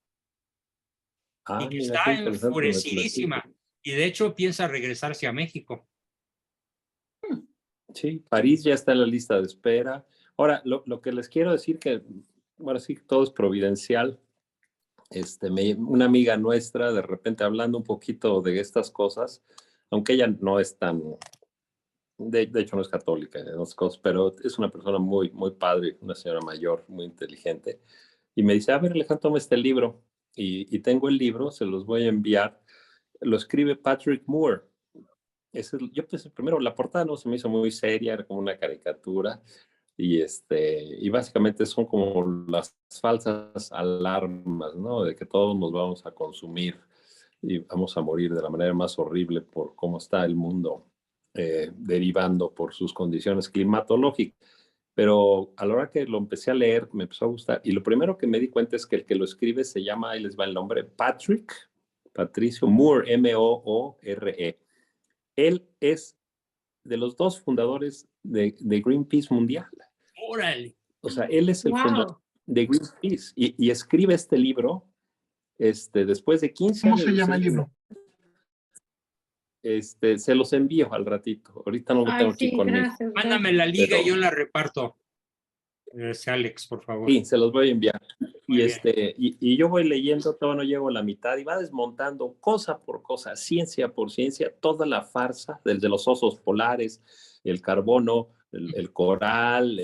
Ah, Y que mira, está qué interesante, enfurecidísima. Y de hecho piensa regresarse a México. Sí, París ya está en la lista de espera. Ahora, lo que les quiero decir que, bueno, sí, todo es providencial. Una amiga nuestra, de repente hablando un poquito de estas cosas, aunque ella no es tan, de hecho no es católica, de dos cosas, pero es una persona muy, muy padre, una señora mayor, muy inteligente. Y me dice, a ver, Alejandro, toma este libro. Y tengo el libro, se los voy a enviar. Lo escribe Patrick Moore. Yo pensé primero, la portada no se me hizo muy seria, era como una caricatura. y básicamente son como las falsas alarmas, ¿no? De que todos nos vamos a consumir y vamos a morir de la manera más horrible por cómo está el mundo derivando por sus condiciones climatológicas. Pero a la hora que lo empecé a leer, me empezó a gustar. Y lo primero que me di cuenta es que el que lo escribe se llama, ahí les va el nombre, Patricio Moore, M-O-O-R-E. Él es de los dos fundadores de Greenpeace Mundial. Órale. O sea, él es el fundador Wow. de Greenpeace y escribe este libro después de 15 ¿Cómo años. se llama el libro? Se los envío al ratito. Ahorita no lo Ay, tengo aquí sí, conmigo. gracias. Mándame la liga Pero- y yo la reparto. Alex, por favor. Sí, se los voy a enviar. Muy Y, bien. y yo voy leyendo, todavía no llego a la mitad y va desmontando cosa por cosa, ciencia por ciencia, toda la farsa desde los osos polares, el carbono, el coral,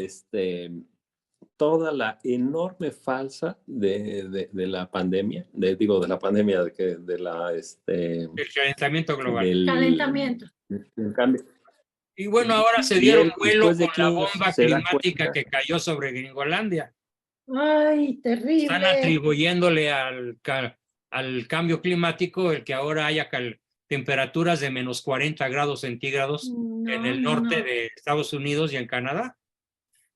toda la enorme falsa de la pandemia, de la pandemia, El calentamiento global. Calentamiento. del cambio. Y bueno, ahora se Y dieron él, vuelo después de con la 15 bomba se da climática cuenta. que cayó sobre Gringolandia. Ay, Están terrible. atribuyéndole al cambio climático el que ahora haya temperaturas de menos 40 grados centígrados en el norte de Estados Unidos y en Canadá.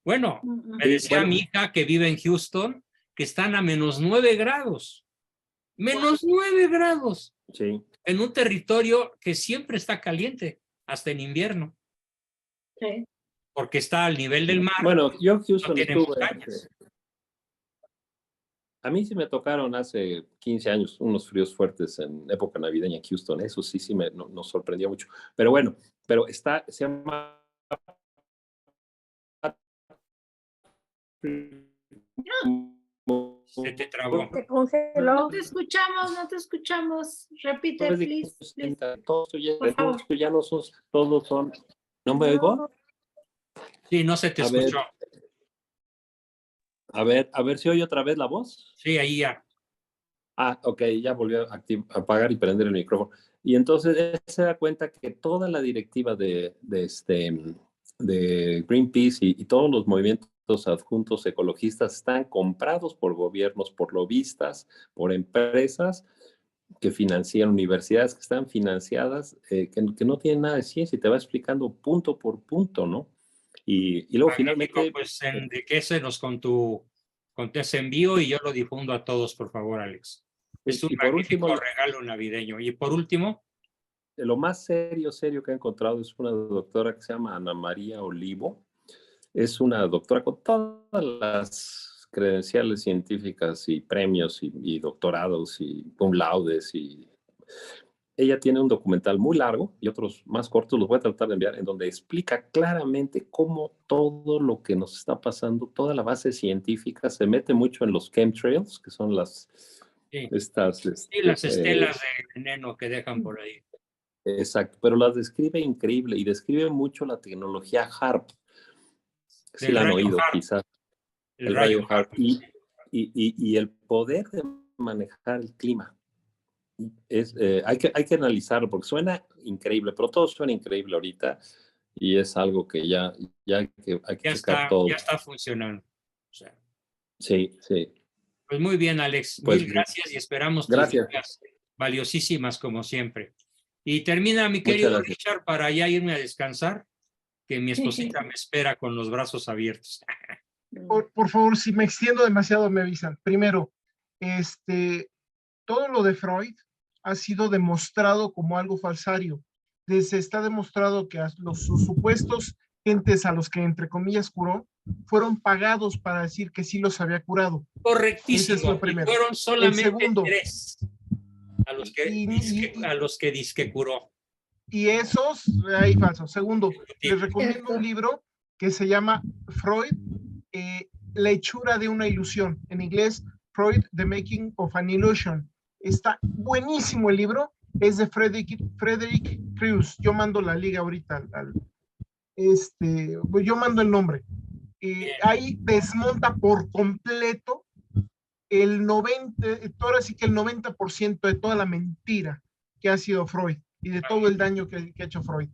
Bueno, me decía bueno, mi hija que vive en Houston que están a menos 9 grados. Menos 9 grados sí. en un territorio que siempre está caliente, hasta en invierno, Sí. porque está al nivel del mar, Bueno, yo en no Houston tiene estuve. montañas. A mí sí me tocaron hace 15 años unos fríos fuertes en época navideña en Houston. Eso sí, nos sorprendió mucho. Pero bueno, se llama... Se te trabó. Se congeló. No te escuchamos, no te escuchamos. Repite, please. Todos Por favor. ya no son, todos son... ¿No me oigo? Sí, no se te A ver. escuchó. A ver si oye otra vez la voz. Sí, ahí ya. Ah, ok, ya volvió a apagar y prender el micrófono. Y entonces él se da cuenta que toda la directiva de Greenpeace y todos los movimientos adjuntos ecologistas están comprados por gobiernos, por lobistas, por empresas que financian universidades, que están financiadas, que no tienen nada de ciencia y te va explicando punto por punto, ¿no? Y luego Magnífico, finalmente... pues enriquecenos con ese envío y yo lo difundo a todos, por favor, Alex. Es un y por magnífico último, regalo navideño. Y por último, lo más serio que he encontrado es una doctora que se llama Ana María Olivo. Es una doctora con todas las credenciales científicas y premios y doctorados y cum laudes. Y ella tiene un documental muy largo y otros más cortos, los voy a tratar de enviar, en donde explica claramente cómo todo lo que nos está pasando, toda la base científica, se mete mucho en los chemtrails, que son las estelas de veneno que dejan por ahí. Exacto, pero las describe increíble y describe mucho la tecnología HAARP. Sí la han oído, quizás. El rayo HAARP. Y el poder de manejar el clima. Hay que analizarlo porque suena increíble, pero todo suena increíble ahorita y es algo que ya hay que checar todo. Ya está funcionando. O sea. Sí. Pues muy bien, Alex. Pues, mil gracias y esperamos tus ideas valiosísimas como siempre. Y termina, mi querido Richard, para ya irme a descansar, que mi esposita me espera con los brazos abiertos. Por favor, si me extiendo demasiado, me avisan. Primero, todo lo de Freud ha sido demostrado como algo falsario. Está demostrado que sus supuestos gentes a los que, entre comillas, curó, fueron pagados para decir que sí los había curado. Correctísimo. Ese es lo primero. Y fueron solamente segundo, 3 a los que disque curó. Y esos, ahí falso. Segundo, les recomiendo un libro que se llama Freud, La hechura de una ilusión. En inglés, Freud, The Making of an Illusion. Está buenísimo el libro. Es de Frederick Crews. Yo mando la liga ahorita. Yo mando el nombre. Ahí desmonta por completo ahora sí que el 90% de toda la mentira que ha sido Freud y de todo el daño que ha hecho Freud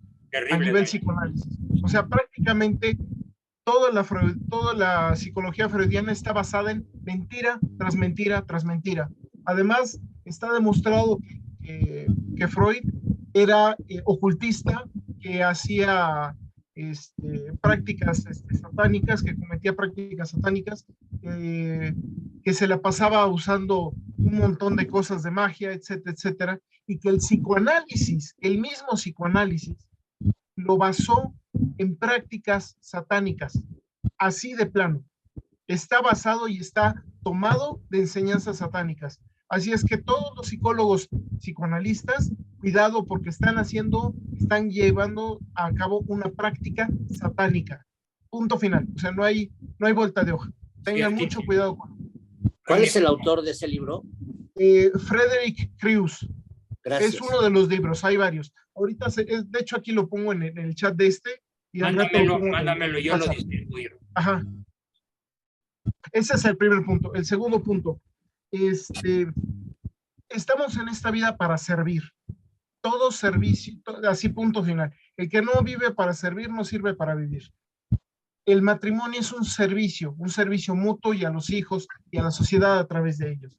a nivel psicoanálisis. O sea, prácticamente toda la psicología freudiana está basada en mentira tras mentira tras mentira. Además, está demostrado que Freud era ocultista, que hacía prácticas satánicas, que cometía prácticas satánicas, que se la pasaba usando un montón de cosas de magia, etcétera, etcétera, y que el psicoanálisis, el mismo psicoanálisis, lo basó en prácticas satánicas, así de plano. Está basado y está tomado de enseñanzas satánicas. Así es que todos los psicólogos psicoanalistas, cuidado porque están llevando a cabo una práctica satánica. Punto final. O sea, no hay vuelta de hoja. Tengan mucho cuidado con. ¿Cuál es el autor de ese libro? Frederick Creus. Gracias. Es uno de los libros, hay varios. Ahorita, de hecho, aquí lo pongo en el chat de y al rato lo pongo Mándamelo, yo lo WhatsApp. distribuyo. Ajá. Ese es el primer punto. El segundo punto. Estamos en esta vida para servir. Todo servicio, así punto final. El que no vive para servir no sirve para vivir. El matrimonio es un servicio mutuo y a los hijos y a la sociedad a través de ellos.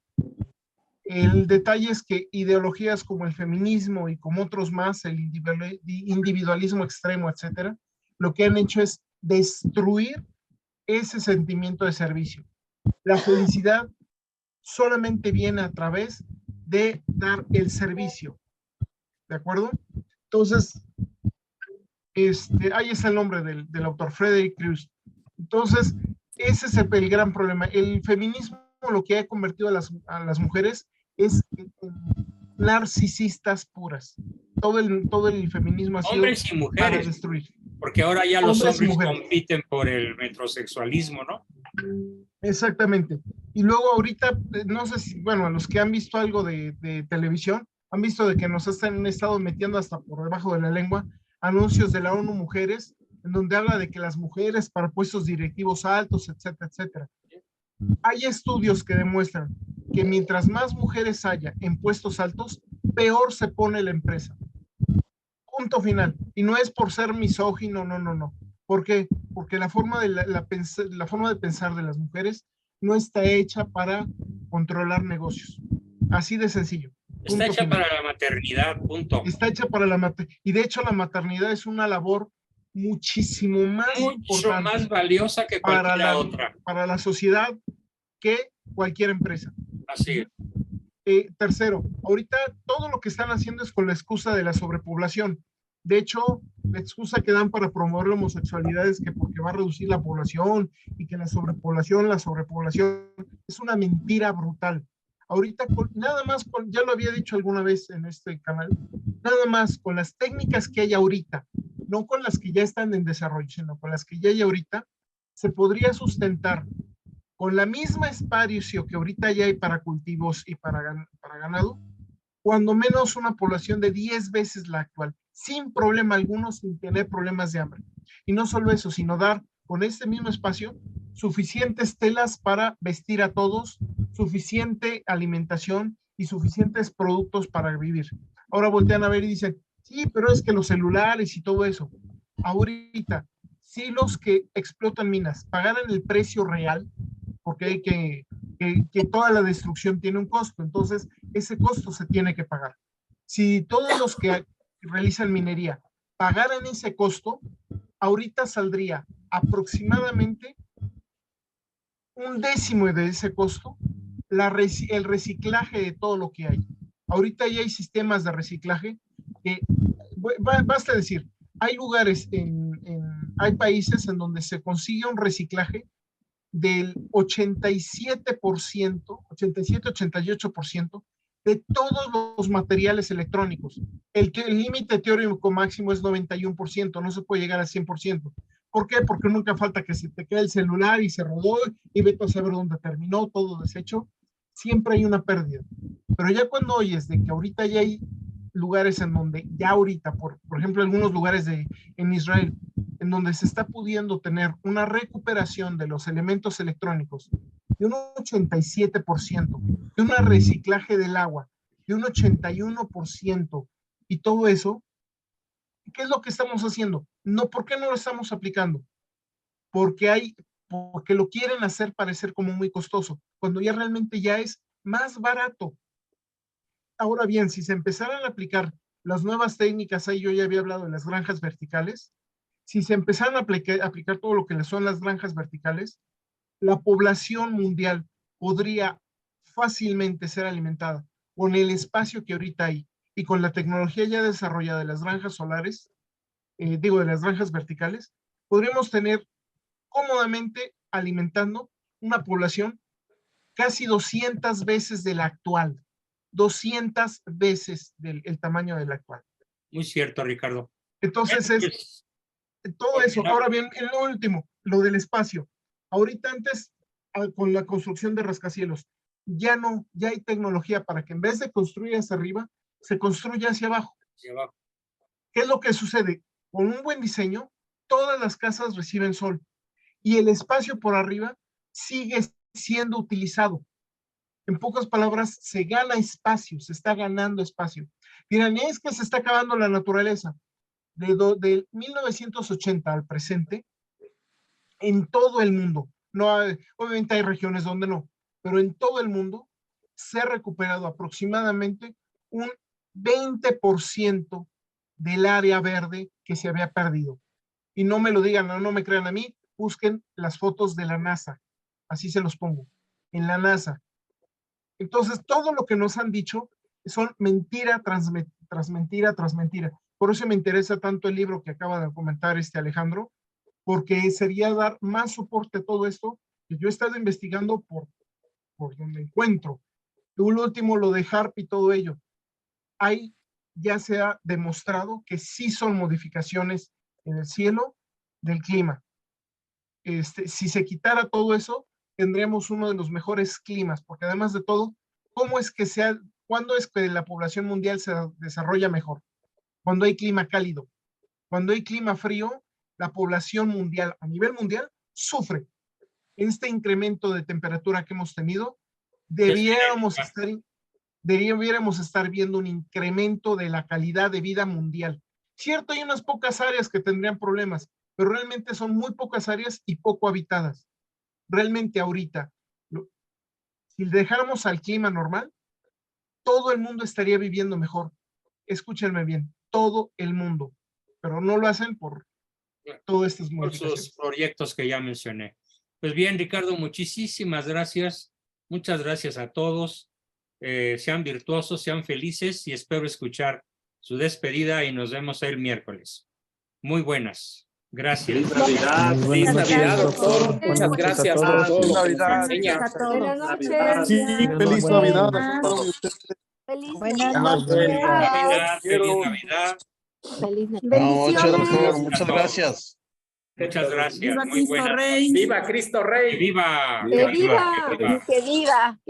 El detalle es que ideologías como el feminismo y como otros más, el individualismo extremo, etcétera, lo que han hecho es destruir ese sentimiento de servicio. La felicidad solamente viene a través de dar el servicio. ¿De acuerdo? Entonces, ahí está el nombre del autor, Frederick Creus. Entonces, ese es el gran problema. El feminismo lo que ha convertido a las mujeres es en narcisistas puras. Todo el feminismo ha sido hombres y mujeres, para destruir. Porque ahora ya los hombres mujeres compiten por el metrosexualismo, ¿no? Exactamente. Y luego ahorita, no sé si, bueno, los que han visto algo de televisión, han visto de que nos han estado metiendo hasta por debajo de la lengua anuncios de la ONU Mujeres, en donde habla de que las mujeres para puestos directivos altos, etcétera, etcétera. Hay estudios que demuestran que mientras más mujeres haya en puestos altos, peor se pone la empresa. Punto final. Y no es por ser misógino, no. ¿Por qué? Porque la forma de pensar de las mujeres no está hecha para controlar negocios. Así de sencillo. Está hecha para la maternidad, punto. Está hecha para la maternidad. Y de hecho la maternidad es una labor muchísimo más valiosa que cualquier otra. Para la sociedad que cualquier empresa. Así es. Tercero, ahorita todo lo que están haciendo es con la excusa de la sobrepoblación. De hecho, la excusa que dan para promover la homosexualidad es que porque va a reducir la población y que la sobrepoblación es una mentira brutal. Ahorita, ya lo había dicho alguna vez en este canal, nada más con las técnicas que hay ahorita, no con las que ya están en desarrollo, sino con las que ya hay ahorita, se podría sustentar con la misma espacio que ahorita ya hay para cultivos y para ganado, cuando menos una población de 10 veces la actual, sin problema alguno, sin tener problemas de hambre. Y no solo eso, sino dar con este mismo espacio suficientes telas para vestir a todos, suficiente alimentación y suficientes productos para vivir. Ahora voltean a ver y dicen, sí, pero es que los celulares y todo eso. Ahorita, si los que explotan minas pagaran el precio real, porque hay que toda la destrucción tiene un costo, entonces ese costo se tiene que pagar. Si todos los que realizan minería pagaran ese costo, ahorita saldría aproximadamente 1/10 de ese costo el reciclaje de todo lo que hay. Ahorita ya hay sistemas de reciclaje que, basta decir, hay lugares, hay países en donde se consigue un reciclaje del 88% de todos los materiales electrónicos. El límite teórico máximo es 91%, no se puede llegar al 100%. ¿Por qué? Porque nunca falta que se te quede el celular y se rodó y vete a saber dónde terminó, todo deshecho. Siempre hay una pérdida. Pero ya cuando oyes de que ahorita ya hay lugares en donde, ya ahorita, por ejemplo, algunos lugares en Israel, en donde se está pudiendo tener una recuperación de los elementos electrónicos de un 87%, de un reciclaje del agua de un 81%, y todo eso, ¿qué es lo que estamos haciendo? No, ¿por qué no lo estamos aplicando? porque lo quieren hacer parecer como muy costoso, cuando ya realmente ya es más barato. Ahora bien, si se empezaran a aplicar las nuevas técnicas, ahí yo ya había hablado de las granjas verticales, si se empezaran a aplicar todo lo que son las granjas verticales, la población mundial podría fácilmente ser alimentada con el espacio que ahorita hay y con la tecnología ya desarrollada de las granjas solares, de las granjas verticales, podríamos tener cómodamente alimentando una población casi 200 veces de la actual, 200 veces el tamaño de la actual. Muy cierto, Ricardo. Entonces es todo eso. Ahora bien, en lo último, lo del espacio. Ahorita antes, con la construcción de rascacielos, ya hay tecnología para que en vez de construir hacia arriba, se construya hacia abajo. ¿Qué es lo que sucede? Con un buen diseño, todas las casas reciben sol y el espacio por arriba sigue siendo utilizado. En pocas palabras, se gana espacio, se está ganando espacio. Dirán, es que se está acabando la naturaleza. De 1980 al presente, en todo el mundo, obviamente hay regiones donde no, pero en todo el mundo se ha recuperado aproximadamente un 20% del área verde que se había perdido. Y no me lo digan, no me crean a mí, busquen las fotos de la NASA, así se los pongo, en la NASA. Entonces, todo lo que nos han dicho son mentira tras mentira tras mentira. Por eso me interesa tanto el libro que acaba de comentar Alejandro, porque sería dar más soporte a todo esto que yo he estado investigando por donde encuentro. Lo último, lo de HAARP y todo ello. Ahí ya se ha demostrado que sí son modificaciones en el cielo del clima. Si se quitara todo eso, tendríamos uno de los mejores climas, porque además de todo, ¿cuándo es que la población mundial se desarrolla mejor? Cuando hay clima cálido. Cuando hay clima frío, la población mundial, a nivel mundial, sufre. Este incremento de temperatura que hemos tenido, debiéramos estar viendo un incremento de la calidad de vida mundial. Cierto, hay unas pocas áreas que tendrían problemas, pero realmente son muy pocas áreas y poco habitadas. Realmente ahorita, si dejáramos al clima normal, todo el mundo estaría viviendo mejor. Escúchenme bien, todo el mundo, pero no lo hacen por todas estas modificaciones. Sus proyectos que ya mencioné. Pues bien, Ricardo, muchísimas gracias. Muchas gracias a todos. Sean virtuosos, sean felices y espero escuchar su despedida y nos vemos el miércoles. Muy buenas. Gracias. Feliz Navidad. Feliz Navidad, doctor. Muchas gracias por todo. Feliz Navidad. Buenas noches. Sí, feliz Navidad. Buenas Feliz Navidad. Feliz Navidad. Feliz Navidad. Bendiciones. Muchas gracias. Muchas gracias. Viva Muy Cristo buenas. Rey. ¡Viva Cristo Rey! ¡Viva! ¡Que viva! Que viva.